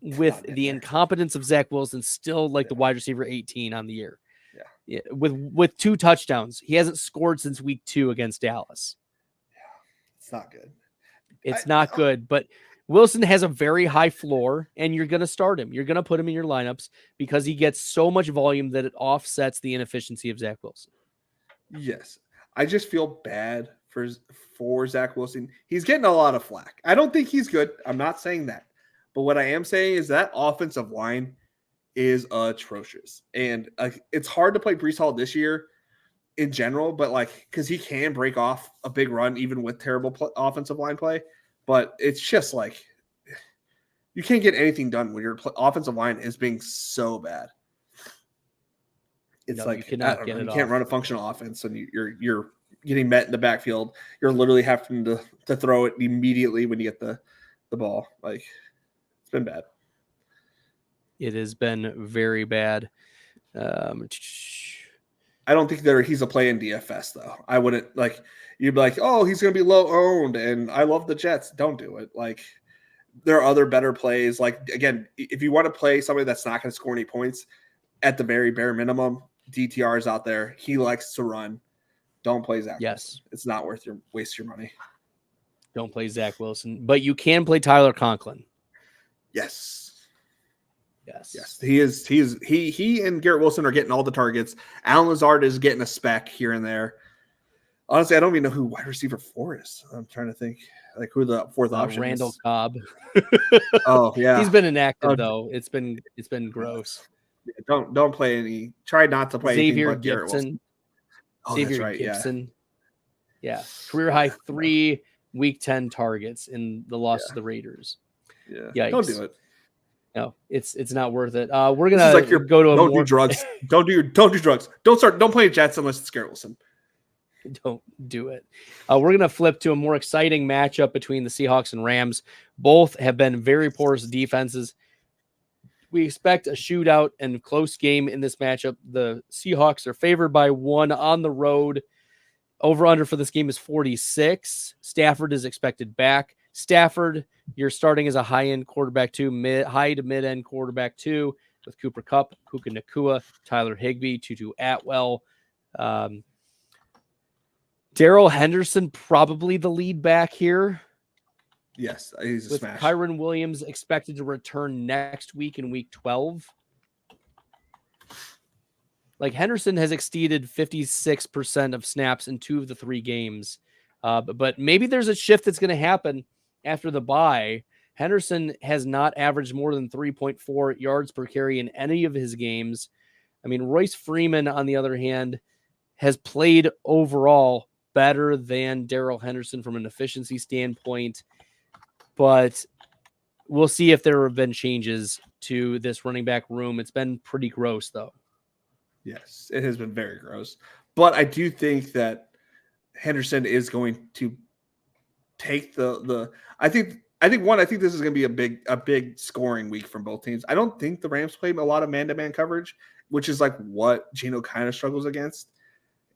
with the incompetence of Zach Wilson, still like the wide receiver 18 on the year. Yeah. With 2 touchdowns. He hasn't scored since week 2 against Dallas. Yeah. It's not good. It's not good, but Wilson has a very high floor, and you're going to start him. You're going to put him in your lineups because he gets so much volume that it offsets the inefficiency of Zach Wilson. Yes. I just feel bad for Zach Wilson. He's getting a lot of flack. I don't think he's good. I'm not saying that. But what I am saying is that offensive line is atrocious. And it's hard to play Breece Hall this year in general, but because he can break off a big run even with terrible offensive line play. But it's just you can't get anything done when your offensive line is being so bad. It's you cannot get it. You can't run a functional offense, and you're getting met in the backfield. You're literally having to throw it immediately when you get the ball. It's been bad. It has been very bad. I don't think he's a play in DFS though. I wouldn't you'd be like, oh, he's going to be low owned, and I love the Jets. Don't do it. There are other better plays. Again, if you want to play somebody that's not going to score any points, at the very bare minimum, DTR is out there. He likes to run. Don't play Zach. Yes, Wilson. It's not worth waste your money. Don't play Zach Wilson, but you can play Tyler Conklin. Yes. Yes. He and Garrett Wilson are getting all the targets. Alan Lazard is getting a speck here and there. Honestly, I don't even know who wide receiver 4 is. I'm trying to think who the 4th option Randall is. Cobb. Oh yeah, he's been inactive though. It's been gross. Yeah, don't play any. Try not to play Xavier anything but Garrett Wilson. Oh, Xavier right, Gibson. Yeah. Career high 3 week 10 targets in the loss to the Raiders. Yeah. Yikes. Don't do it. No, it's not worth it. We're gonna go to do drugs. Don't do drugs. Don't play Jets unless it's Garrett Wilson. Don't do it. We're gonna flip to a more exciting matchup between the Seahawks and Rams. Both have been very porous defenses. We expect a shootout and close game in this matchup. The Seahawks are favored by 1 on the road. Over under for this game is 46. Stafford is expected back. Stafford, you're starting as a high-end quarterback 2, high to mid-end quarterback 2 with Cooper Kupp, Puka Nacua, Tyler Higbee, Tutu Atwell. Darrell Henderson, probably the lead back here. Yes, he's a with smash. Kyron Williams expected to return next week in week 12. Henderson has exceeded 56% of snaps in 2 of the 3 games. But maybe there's a shift that's going to happen after the bye. Henderson has not averaged more than 3.4 yards per carry in any of his games. I mean, Royce Freeman, on the other hand, has played overall better than Darrell Henderson from an efficiency standpoint. But we'll see if there have been changes to this running back room. It's been pretty gross, though. Yes, it has been very gross. But I do think that Henderson is going to take I think this is going to be a big scoring week from both teams. I don't think the Rams played a lot of man-to-man coverage, which is what Geno kind of struggles against.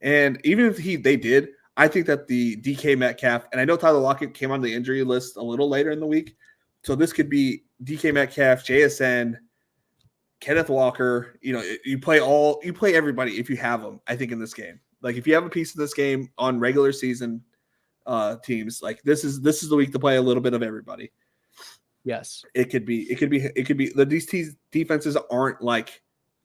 And even if they did, I think that the DK Metcalf, and I know Tyler Lockett came on the injury list a little later in the week, so this could be DK Metcalf, JSN, Kenneth Walker. You play everybody if you have them. I think in this game, if you have a piece of this game on regular season teams, this is the week to play a little bit of everybody. Yes, it could be. These defenses aren't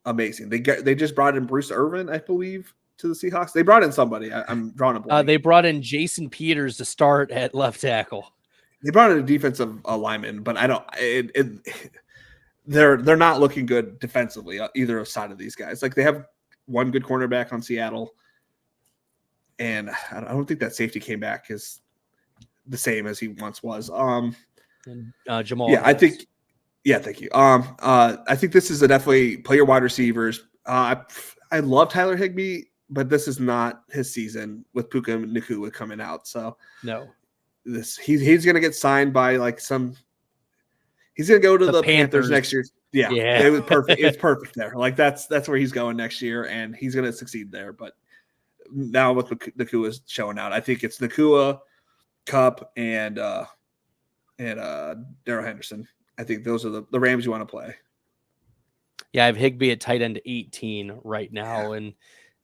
amazing. They just brought in Bruce Irvin, I believe, to the Seahawks. They brought in somebody. I'm drawing a blank. They brought in Jason Peters to start at left tackle. They brought in a defensive lineman, but I don't. They're not looking good defensively either side of these guys. They have one good cornerback on Seattle, and I don't think that safety came back is the same as he once was. Jamal. Yeah, I think. Yeah, thank you. I think this is a definitely play your wide receivers. I love Tyler Higbee, but this is not his season with Puka Nacua coming out. So no, he's going to get signed by some He's gonna go to the Panthers Panthers next year. Yeah, Yeah. it was perfect. It's perfect there. Like that's where he's going next year, and he's gonna succeed there. But now with Nakua showing out, I think it's Nakua, Cup, and Darrell Henderson. I think those are the Rams you want to play. Yeah, I have Higbee at tight end 18 right now, and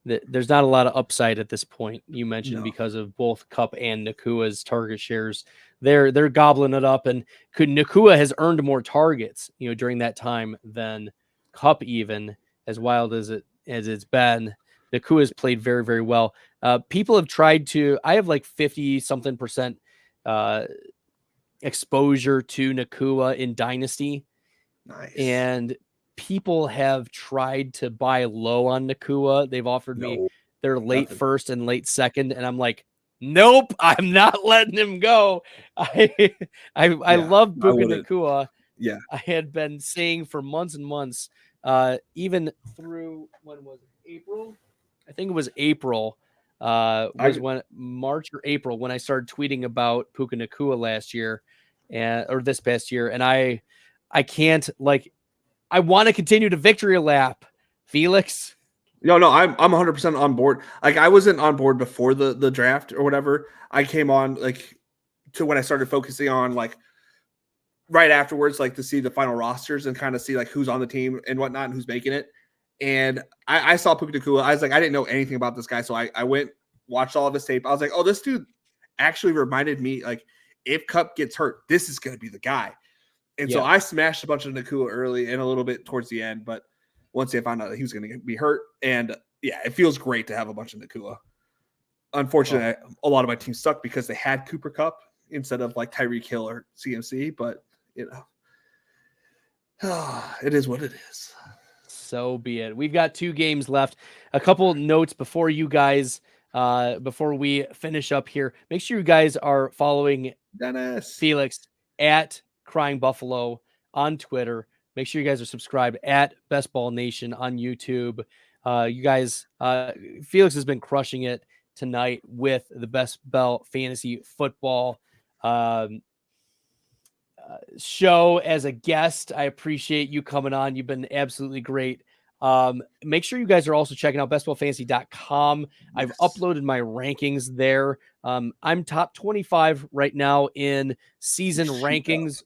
there's not a lot of upside at this point. You mentioned because of both Cup and Nakua's target shares. They're gobbling it up, and Nakua has earned more targets, during that time than Cup, even as wild as it's been. Nakua has played very, very well. People have tried to. I have like 50-something% exposure to Nakua in Dynasty. Nice. And people have tried to buy low on Nakua. They've offered me their late first and late second, and I'm like, nope, I'm not letting him go. I love Puka Nakua. Yeah, I had been saying for months and months, even through when was it? April? I think it was April. When March or April when I started tweeting about Puka Nakua last year, or this past year, and I can't I want to continue to victory lap, Felix. No, I'm 100% on board. Like I wasn't on board before the draft or whatever. I came on to when I started focusing on right afterwards, to see the final rosters and kind of see who's on the team and whatnot and who's making it. And I saw Puka Nakua. I was like, I didn't know anything about this guy, so I went watched all of his tape. I was like, oh, this dude actually reminded me if Cup gets hurt, this is going to be the guy. And so I smashed a bunch of Nakua early and a little bit towards the end, but once I found out that he was going to be hurt, and it feels great to have a bunch of Nakua. Unfortunately, a lot of my teams sucked because they had Cooper Kupp instead of Tyreek Hill or CMC, but it is what it is. So be it. We've got 2 games left. A couple notes before you guys, before we finish up here. Make sure you guys are following Dennis Felix at Crying Buffalo on Twitter. Make sure you guys are subscribed at Best Ball Nation on YouTube. You guys, Felix has been crushing it tonight with the Best Bell Fantasy Football show as a guest. I appreciate you coming on. You've been absolutely great. Make sure you guys are also checking out bestballfantasy.com. I've uploaded my rankings there. I'm top 25 right now in season rankings.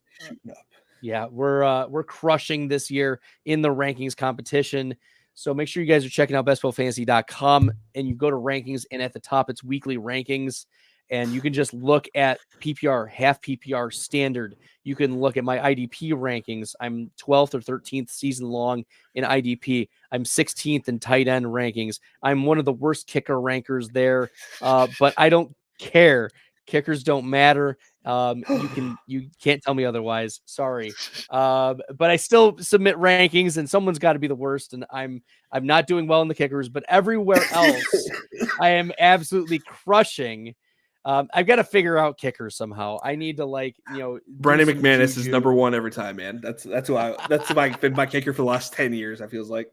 Yeah, we're crushing this year in the rankings competition. So make sure you guys are checking out bestballfantasy.com, and you go to rankings, and at the top it's weekly rankings, and you can just look at PPR, half PPR, standard. You can look at my IDP rankings. I'm 12th or 13th season long in IDP. I'm 16th in tight end rankings. I'm one of the worst kicker rankers there, but I don't care. Kickers don't matter. You can't tell me otherwise. Sorry. But I still submit rankings, and someone's got to be the worst. And I'm not doing well in the kickers, but everywhere else, I am absolutely crushing. I've got to figure out kickers somehow. I need to Brandon McManus is number 1 every time, man. That's been my kicker for the last 10 years. I feels like.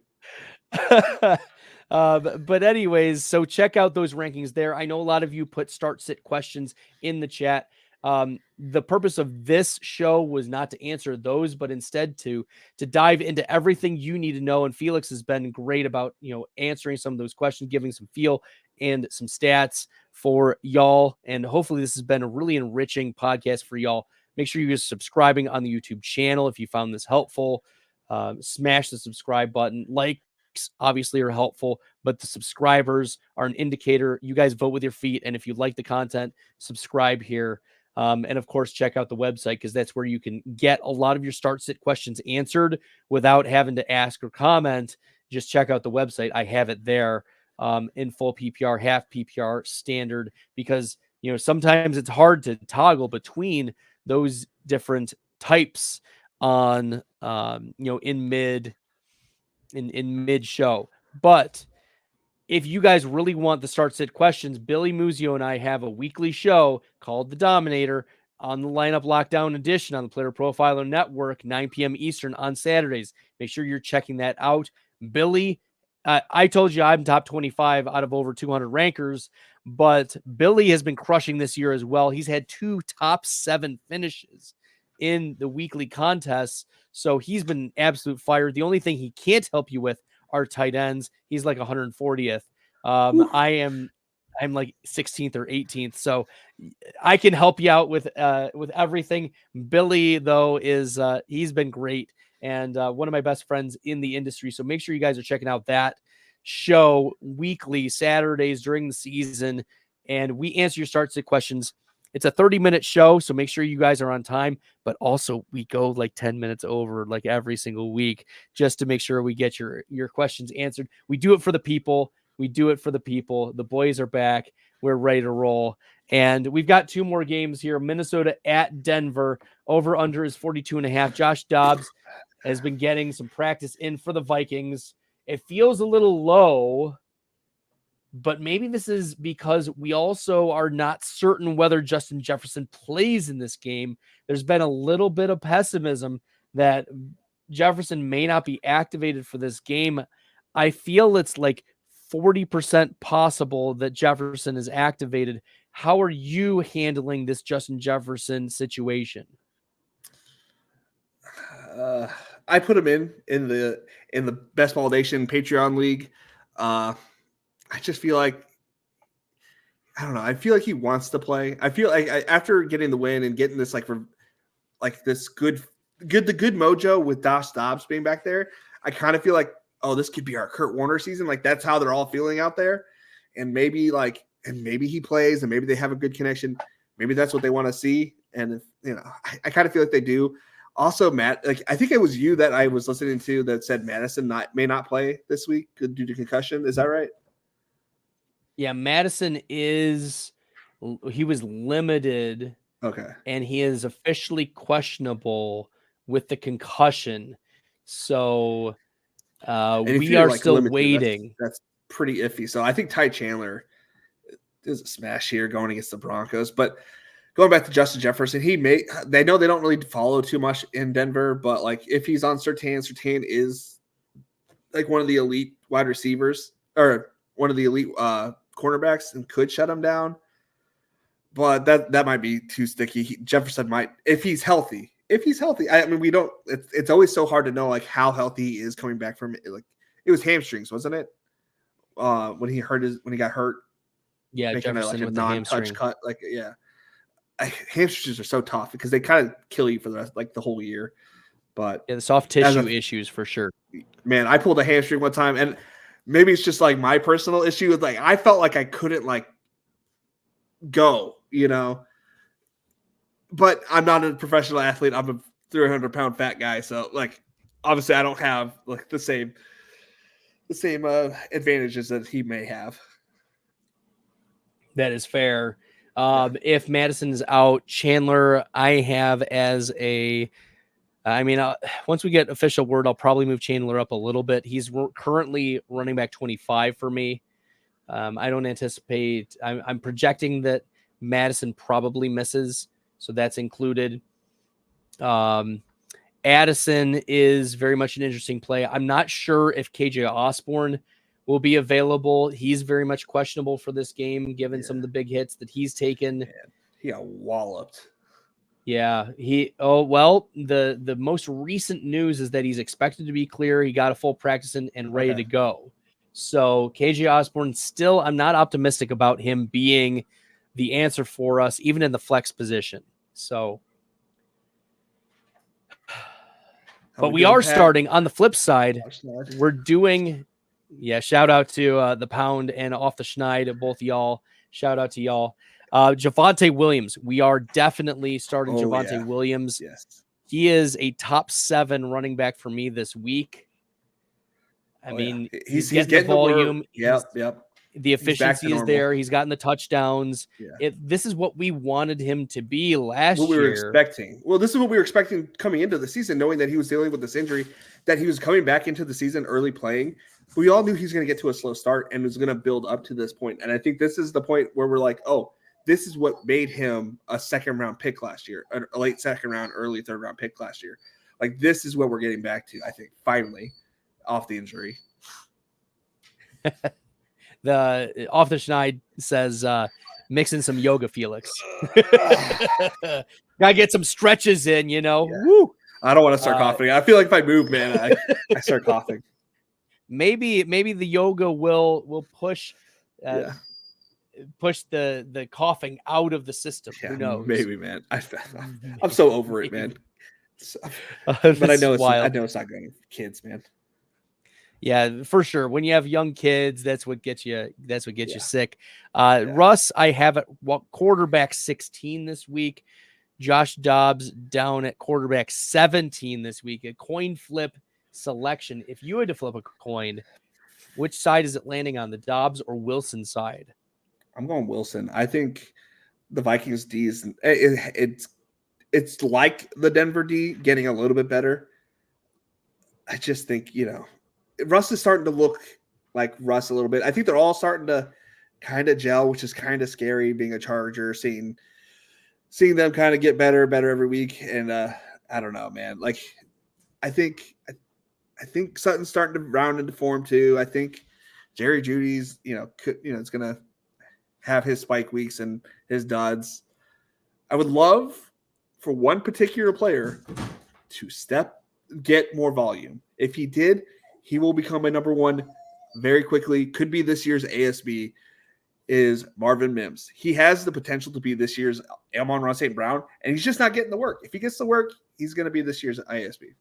But anyways, so check out those rankings there. I know a lot of you put start sit questions in the chat. The purpose of this show was not to answer those, but instead to dive into everything you need to know. And Felix has been great about, answering some of those questions, giving some feel and some stats for y'all. And hopefully this has been a really enriching podcast for y'all. Make sure you're subscribing on the YouTube channel. If you found this helpful, smash the subscribe button. Likes obviously are helpful, but the subscribers are an indicator. You guys vote with your feet. And if you like the content, subscribe here. And of course, check out the website, because that's where you can get a lot of your start sit questions answered without having to ask or comment. Just check out the website. I have it there in full PPR, half PPR, standard, because sometimes it's hard to toggle between those different types on in mid show. But if you guys really want the start sit questions, Billy Muzio and I have a weekly show called The Dominator on the Lineup Lockdown Edition on the Player Profiler Network, 9 p.m. Eastern on Saturdays. Make sure you're checking that out. Billy, I told you I'm top 25 out of over 200 rankers, but Billy has been crushing this year as well. He's had 2 top 7 finishes in the weekly contests. So he's been absolute fire. The only thing he can't help you with are tight ends. He's like 140th. I'm like 16th or 18th. So I can help you out with everything. Billy though is he's been great and one of my best friends in the industry. So make sure you guys are checking out that show weekly Saturdays during the season, and we answer your start sit questions. It's a 30-minute show, so make sure you guys are on time, but also we go like 10 minutes over like every single week just to make sure we get your questions answered. We do it for the people. We do it for the people. The boys are back. We're ready to roll. And we've got 2 more games here. Minnesota at Denver. Over under is 42.5. Josh Dobbs has been getting some practice in for the Vikings. It feels a little low, but maybe this is because we also are not certain whether Justin Jefferson plays in this game. There's been a little bit of pessimism that Jefferson may not be activated for this game. I feel it's like 40% possible that Jefferson is activated. How are you handling this Justin Jefferson situation? I put him in the Best Ball Nation Patreon League. I just feel like, I don't know. I feel like he wants to play. I feel like after getting the win and getting this this good mojo with Josh Dobbs being back there, I kind of feel like, oh, this could be our Kurt Warner season. Like that's how they're all feeling out there. And maybe he plays and maybe they have a good connection. Maybe that's what they want to see. And if, I kind of feel like they do. Also, Matt, like I think it was you that I was listening to that said Madison may not play this week due to concussion. Is that right? Yeah, Madison he was limited. Okay. And he is officially questionable with the concussion. So we are still limited, waiting. That's pretty iffy. So I think Ty Chandler is a smash here going against the Broncos. But going back to Justin Jefferson, they know they don't really follow too much in Denver, but like if he's on Surtain is like one of the elite wide receivers or one of the elite cornerbacks and could shut him down. But that might be too sticky. Jefferson might, if he's healthy. I mean, we don't. It's always so hard to know like how healthy he is coming back from it. Like it was hamstrings, wasn't it? When he got hurt. Yeah, Jefferson with the hamstring cut. Like hamstrings are so tough because they kind of kill you for the rest, like the whole year. But yeah, the soft tissue issues for sure. Man, I pulled a hamstring one time, and maybe it's just like my personal issue with like I felt like I couldn't like go, but I'm not a professional athlete. I'm a 300-pound fat guy. So like, obviously I don't have like the same advantages that he may have. That is fair. If Madison's out, Chandler, I have as once we get official word, I'll probably move Chandler up a little bit. He's currently running back 25 for me. I don't anticipate, I'm projecting that Madison probably misses. So that's included. Addison is very much an interesting play. I'm not sure if KJ Osborne will be available. He's very much questionable for this game, given some of the big hits that he's taken. Man, he got walloped. Yeah, the most recent news is that he's expected to be clear. He got a full practice and ready to go. So KJ Osborne still, I'm not optimistic about him being the answer for us, even in the flex position. So, but we are starting on the flip side. We're doing, shout out to the Pound and Off the Schneid, both of y'all. Shout out to y'all. Javonte Williams. We are definitely starting Javonte Williams. Yes. He is a top 7 running back for me this week. I mean, he's getting the volume. Yep. The efficiency is there. He's gotten the touchdowns. Yeah. This is what we wanted him to be last year. What we were expecting. Well, this is what we were expecting coming into the season, knowing that he was dealing with this injury, that he was coming back into the season early playing. We all knew he was going to get to a slow start and was going to build up to this point. And I think this is the point where we're like, oh, this is what made him a second-round pick last year, a late second-round, early third-round pick last year. Like, this is what we're getting back to, I think, finally, off the injury. The Off the Schneid says mixing some yoga, Felix. Gotta get some stretches in, you know. Yeah. Woo. I don't want to start coughing. I feel like if I move, man, I start coughing. Maybe the yoga will push push the coughing out of the system. Yeah, Who knows? maybe, man. I'm so over it, man. But I know it's not good for kids, man. Yeah, for sure. When you have young kids, that's what gets you. That's what gets you sick. Russ, I have at quarterback 16 this week. Josh Dobbs down at quarterback 17 this week. A coin flip selection. If you had to flip a coin, which side is it landing on, the Dobbs or Wilson side? I'm going Wilson. I think the Vikings D is it's like the Denver D getting a little bit better. I just think, Russ is starting to look like Russ a little bit. I think they're all starting to kind of gel, which is kind of scary being a Charger, seeing them kind of get better every week. And I don't know, man. Like, I think Sutton's starting to round into form too. I think Jerry Jeudy's, it's going to have his spike weeks and his duds. I would love for one particular player to get more volume. If he did, he will become a number one very quickly. Could be this year's ASB is Marvin Mims. He has the potential to be this year's Amon-Ra St. Brown, and he's just not getting the work. If he gets the work, he's going to be this year's ASB.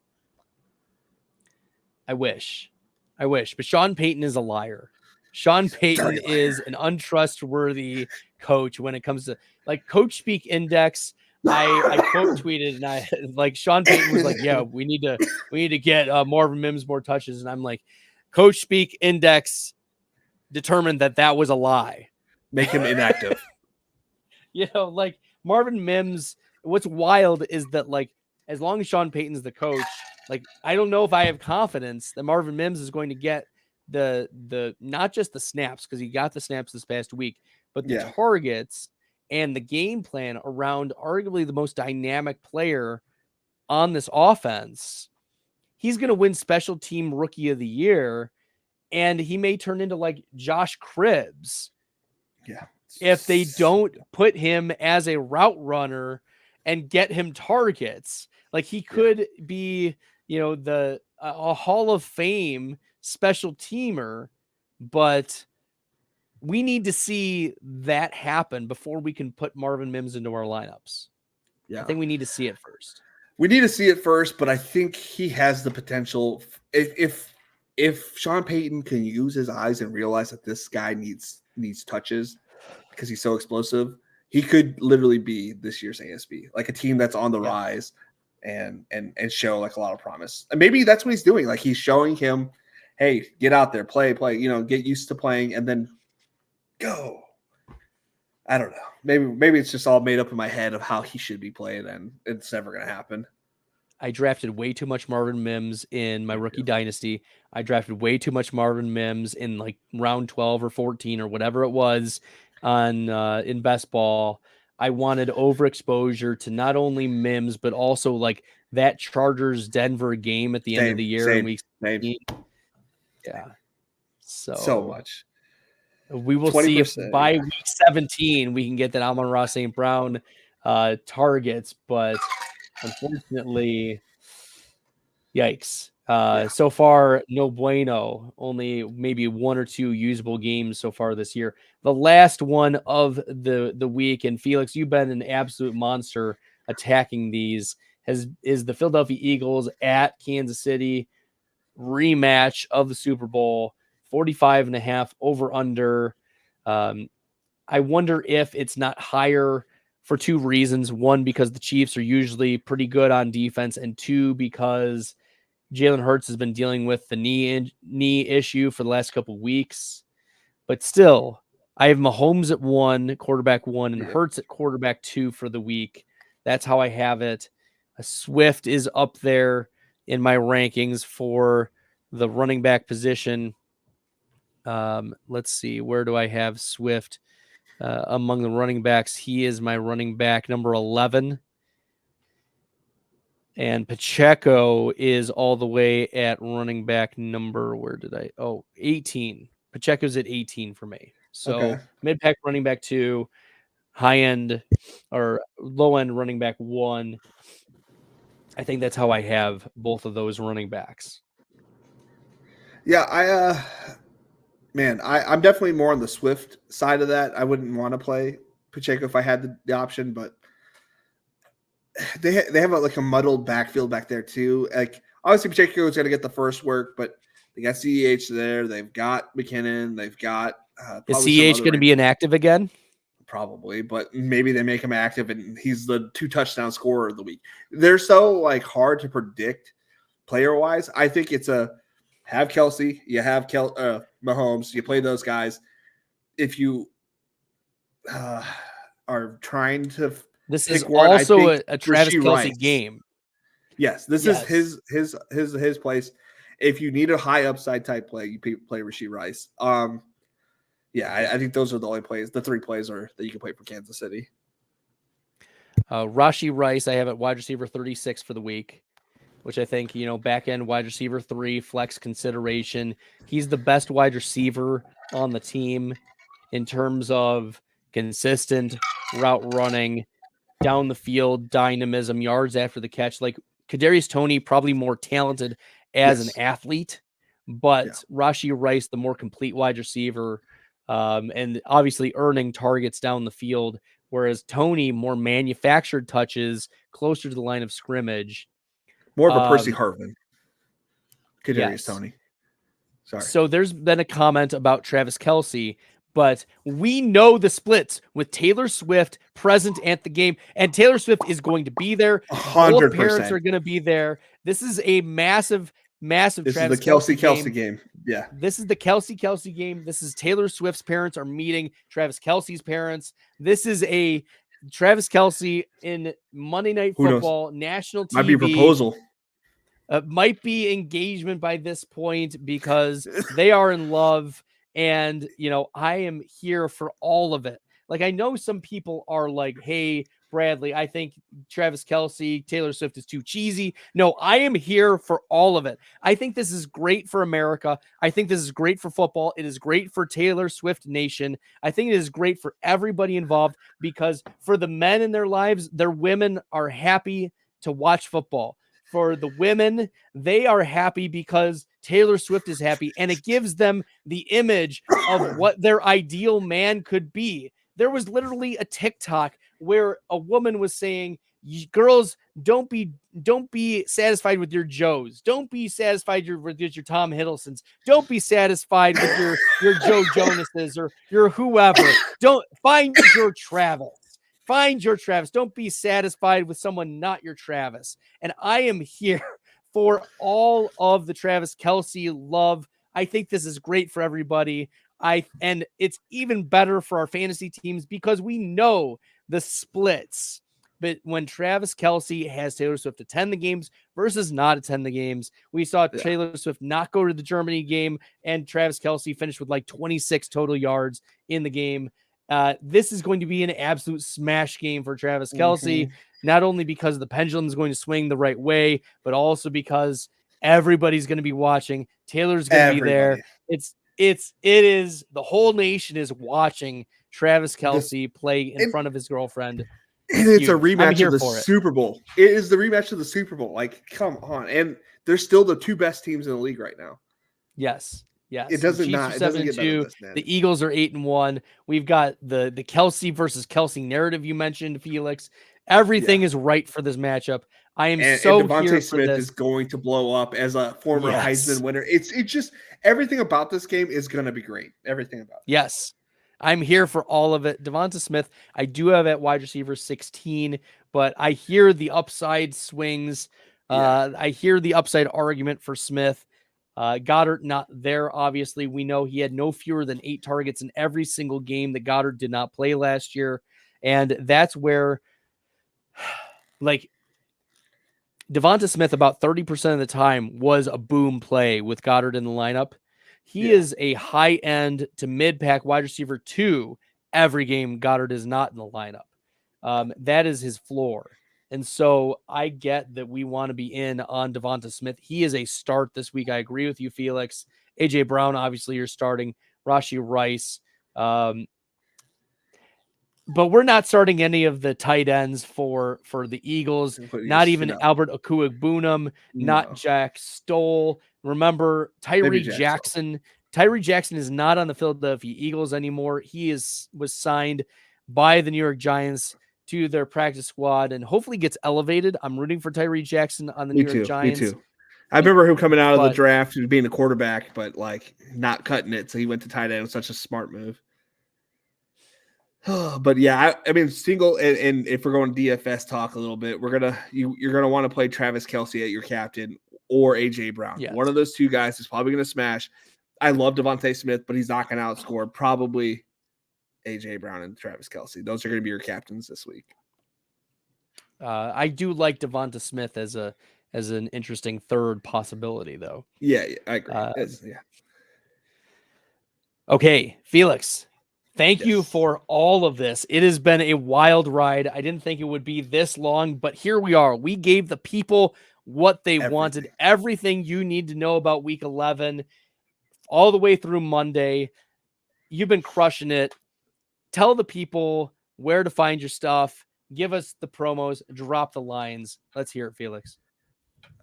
I wish, but Sean Payton is a liar. Sean Payton is an untrustworthy coach when it comes to like coach speak index. I quote tweeted and I like Sean Payton was like, yeah, we need to get Marvin Mims more touches. And I'm like, coach speak index determined that was a lie. Make him inactive. Like Marvin Mims, what's wild is that like, as long as Sean Payton's the coach, like, I don't know if I have confidence that Marvin Mims is going to get the not just the snaps, because he got the snaps this past week, but the targets and the game plan around arguably the most dynamic player on this offense. He's going to win special team rookie of the year, and he may turn into like Josh Cribbs. Yeah. If they don't put him as a route runner and get him targets, like he could be, a Hall of Fame special teamer, but we need to see that happen before we can put Marvin Mims into our lineups. Yeah. I think we need to see it first. We need to see it first, but I think he has the potential. If Sean Payton can use his eyes and realize that this guy needs touches because he's so explosive, he could literally be this year's ASB, like a team that's on the rise and show like a lot of promise. And maybe that's what he's doing. Like he's showing him, hey, get out there, play, get used to playing, and then go. I don't know. Maybe it's just all made up in my head of how he should be playing, and it's never going to happen. I drafted way too much Marvin Mims in my rookie dynasty. I drafted way too much Marvin Mims in like round 12 or 14 or whatever it was in best ball. I wanted overexposure to not only Mims, but also like that Chargers Denver game at the end of the year in week 16. Yeah. So much. We will see if by week 17 we can get that Amon-Ra St. Brown targets, but unfortunately, yikes. So far, no bueno. Only maybe one or two usable games so far this year. The last one of the week, and Felix, you've been an absolute monster attacking these, is the Philadelphia Eagles at Kansas City rematch of the Super Bowl. 45.5 over under. I wonder if it's not higher for two reasons. One, because the Chiefs are usually pretty good on defense, and two, because Jalen Hurts has been dealing with the knee issue for the last couple of weeks. But still, I have Mahomes at 1, quarterback 1, and Hurts at quarterback 2 for the week. That's how I have it. Swift is up there in my rankings for the running back position. Let's see, where do I have Swift among the running backs? He is my running back number 11, and Pacheco is all the way at running back number 18. Pacheco's at 18 for me. So mid-pack running back 2. high end or low end running back 1. I think that's how I have both of those running backs. Yeah, I'm definitely more on the Swift side of that. I wouldn't want to play Pacheco if I had the option, but they have a muddled backfield back there too. Like obviously Pacheco is going to get the first work, but they got CEH there. They've got McKinnon. They've got Is probably CH going to be inactive again? Probably, but maybe they make him active and he's the 2 touchdown scorer of the week. They're so like hard to predict player wise. I think it's have Kelsey, you have Mahomes, you play those guys. If you are trying to, this is also a Travis Kelce Rice. game. Yes, this is his place. If you need a high upside type play, you play Rashee Rice. I think those are the only plays. The 3 plays that you can play for Kansas City. Rashee Rice, I have at wide receiver 36 for the week, which I think, back end wide receiver 3, flex consideration. He's the best wide receiver on the team in terms of consistent route running, down the field, dynamism, yards after the catch. Like Kadarius Toney, probably more talented as an athlete, but Rashee Rice, the more complete wide receiver, and obviously earning targets down the field, whereas Toney, more manufactured touches, closer to the line of scrimmage. More of a Percy Harvin. Kadarius Toney. Sorry. So there's been a comment about Travis Kelce, but we know the splits with Taylor Swift present at the game, and Taylor Swift is going to be there. 100%. Both parents are going to be there. This is a massive This Travis is the Kelsey game. Yeah. This is the Kelsey game. This is Taylor Swift's parents are meeting Travis Kelce's parents. This is a Travis Kelce in Monday Night Football, national TV. Might be a proposal. Might be engagement by this point because they are in love. And, I am here for all of it. Like, I know some people are like, hey, Bradley, I think Travis Kelce, Taylor Swift is too cheesy. No, I am here for all of it. I think this is great for America. I think this is great for football. It is great for Taylor Swift Nation. I think it is great for everybody involved because for the men in their lives, their women are happy to watch football. For the women, they are happy because Taylor Swift is happy, and it gives them the image of what their ideal man could be. There was literally a TikTok where a woman was saying, girls, don't be satisfied with your Joes. Don't be satisfied with your Tom Hiddlestons. Don't be satisfied with your Joe Jonases or your whoever. Don't find your Travis. Find your Travis. Don't be satisfied with someone not your Travis. And I am here for all of the Travis Kelce love. I think this is great for everybody. And it's even better for our fantasy teams because we know the splits. But when Travis Kelce has Taylor Swift attend the games versus not attend the games, we saw Taylor Swift not go to the Germany game, and Travis Kelce finished with like 26 total yards in the game. This is going to be an absolute smash game for Travis Kelce, not only because the pendulum is going to swing the right way, but also because everybody's going to be watching. Taylor's going to be there. It is the whole nation is watching Travis Kelce play in front of his girlfriend. It's a rematch of the Super Bowl. It is the rematch of the Super Bowl. Like, come on. And they're still the 2 best teams in the league right now. Yes. Yes. It doesn't get better than this, man. The Eagles are 8-1. We've got the Kelce versus Kelce narrative you mentioned, Felix. Everything is right for this matchup. I am and Devontae here Smith for this. is going to blow up as a former Heisman winner. It's just everything about this game is going to be great. Everything about it. Yes. I'm here for all of it. Devonta Smith, I do have at wide receiver 16, but I hear the upside swings. I hear the upside argument for Smith. Goddard not there, obviously. We know he had no fewer than 8 targets in every single game that Goddard did not play last year. And that's where, like, Devonta Smith about 30% of the time was a boom play with Goddard in the lineup. He is a high-end to mid-pack wide receiver 2 every game Goddard is not in the lineup. That is his floor. And so I get that we want to be in on Devonta Smith. He is a start this week. I agree with you, Felix. A.J. Brown, obviously, you're starting. Rashee Rice. But we're not starting any of the tight ends for the Eagles. Not even Albert Okuegbunam, not Jack Stoll. Remember, Tyree Jackson. Tyree Jackson is not on the Philadelphia Eagles anymore. He was signed by the New York Giants to their practice squad and hopefully gets elevated. I'm rooting for Tyree Jackson on the New York Giants. Me too. I remember him coming out of the draft and being a quarterback, but like not cutting it. So he went to tight end. It was such a smart move. But yeah, I mean, single and if we're going DFS talk a little bit, you're gonna want to play Travis Kelce at your captain or AJ Brown. Yes. One of those two guys is probably gonna smash. I love Devontae Smith, but he's not gonna outscore probably AJ Brown and Travis Kelce. Those are gonna be your captains this week. I do like Devonta Smith as an interesting third possibility, though. Yeah, I agree. Yeah. Okay, Felix. Thank you for all of this. It has been a wild ride. I didn't think it would be this long, but here we are. We gave the people what they wanted, everything you need to know about week 11, all the way through Monday. You've been crushing it. Tell the people where to find your stuff. Give us the promos. Drop the lines. Let's hear it, Felix.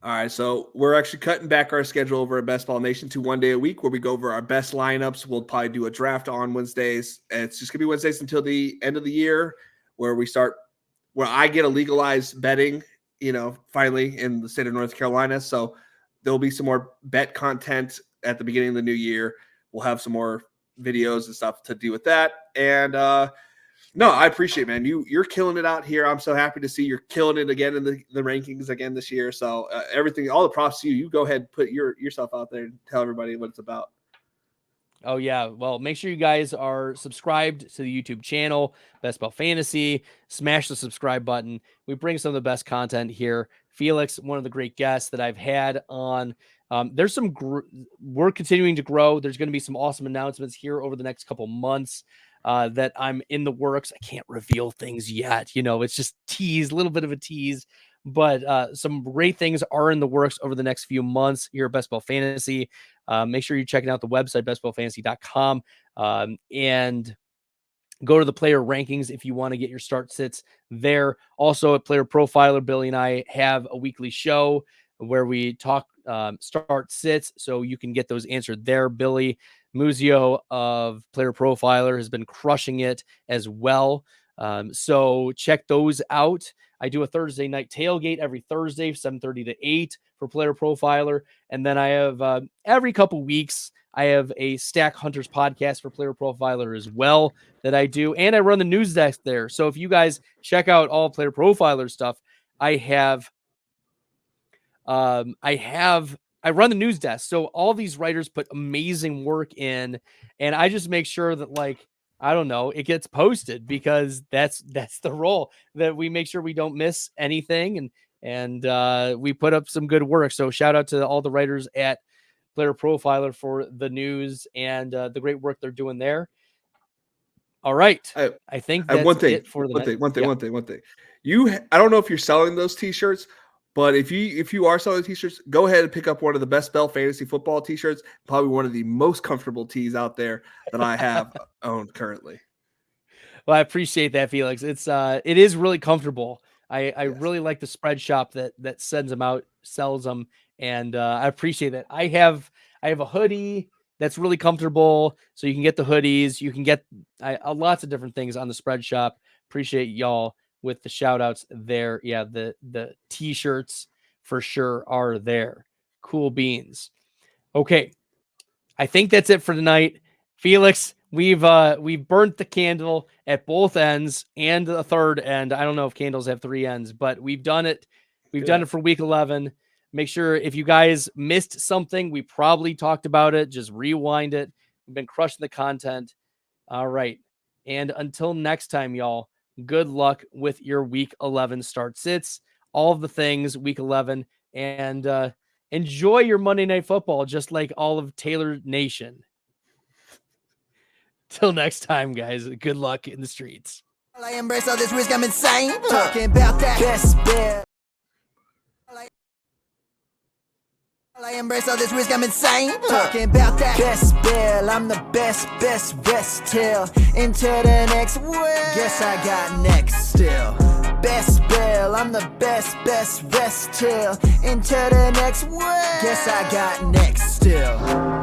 All right, so we're actually cutting back our schedule over at Best Ball Nation to 1 day a week where we go over our best lineups. We'll probably do a draft on Wednesdays. It's just going to be Wednesdays until the end of the year where I get a legalized betting, finally in the state of North Carolina. So there'll be some more bet content at the beginning of the new year. We'll have some more videos and stuff to do with that. And no, I appreciate it, man. You're killing it out here. I'm so happy to see you're killing it again in the rankings again this year. So everything, all the props to you. You go ahead and put yourself out there and tell everybody what it's about. Oh, yeah. Well, make sure you guys are subscribed to the YouTube channel, BestBell Fantasy. Smash the subscribe button. We bring some of the best content here. Felix, one of the great guests that I've had on. There's we're continuing to grow. There's going to be some awesome announcements here over the next couple months. That I'm in the works. I can't reveal things yet. It's just a little bit of a tease, but some great things are in the works over the next few months here at Best Ball Fantasy. Make sure you're checking out the website, bestballfantasy.com, and go to the player rankings if you want to get your start sits there. Also at Player Profiler, Billy and I have a weekly show where we talk start sits, so you can get those answered there. Billy Muzio of Player Profiler has been crushing it as well. So check those out. I do a Thursday night tailgate every Thursday, 7:30 to 8 for Player Profiler. And then I have every couple weeks, I have a Stack Hunters podcast for Player Profiler as well that I do. And I run the news desk there. So if you guys check out all Player Profiler stuff, I run the news desk. So all these writers put amazing work in, and I just make sure that it gets posted because that's the role, that we make sure we don't miss anything. And we put up some good work. So shout out to all the writers at Player Profiler for the news and the great work they're doing there. All right. I think that's it for the night. One thing. I don't know if you're selling those t-shirts, but if you are selling t-shirts, go ahead and pick up one of the Best Bell Fantasy Football t-shirts. Probably one of the most comfortable tees out there that I have owned currently. Well, I appreciate that, Felix. It is really comfortable. I really like the spread shop that sends them out, sells them, and I appreciate that. I have a hoodie that's really comfortable, so you can get the hoodies. You can get lots of different things on the spread shop. Appreciate y'all with the shout outs there. Yeah, the t-shirts for sure are there. Cool beans. Okay. I think that's it for tonight. Felix, we've burnt the candle at both ends and the third end. I don't know if candles have three ends, but we've done it. We've done it for week 11. Make sure if you guys missed something, we probably talked about it. Just rewind it. We've been crushing the content. All right. And until next time, y'all, good luck with your week 11 start sits, all of the things week 11, and enjoy your Monday Night Football, just like all of Taylor Nation. Till next time, guys, good luck in the streets. I embrace all this risk, I'm insane. Talking about that best bet. I embrace all this risk, I'm insane. Talking about that best bell, I'm the best rest till into the next world. Guess I got next still. Best bell, I'm the best rest till into the next world. Guess I got next still.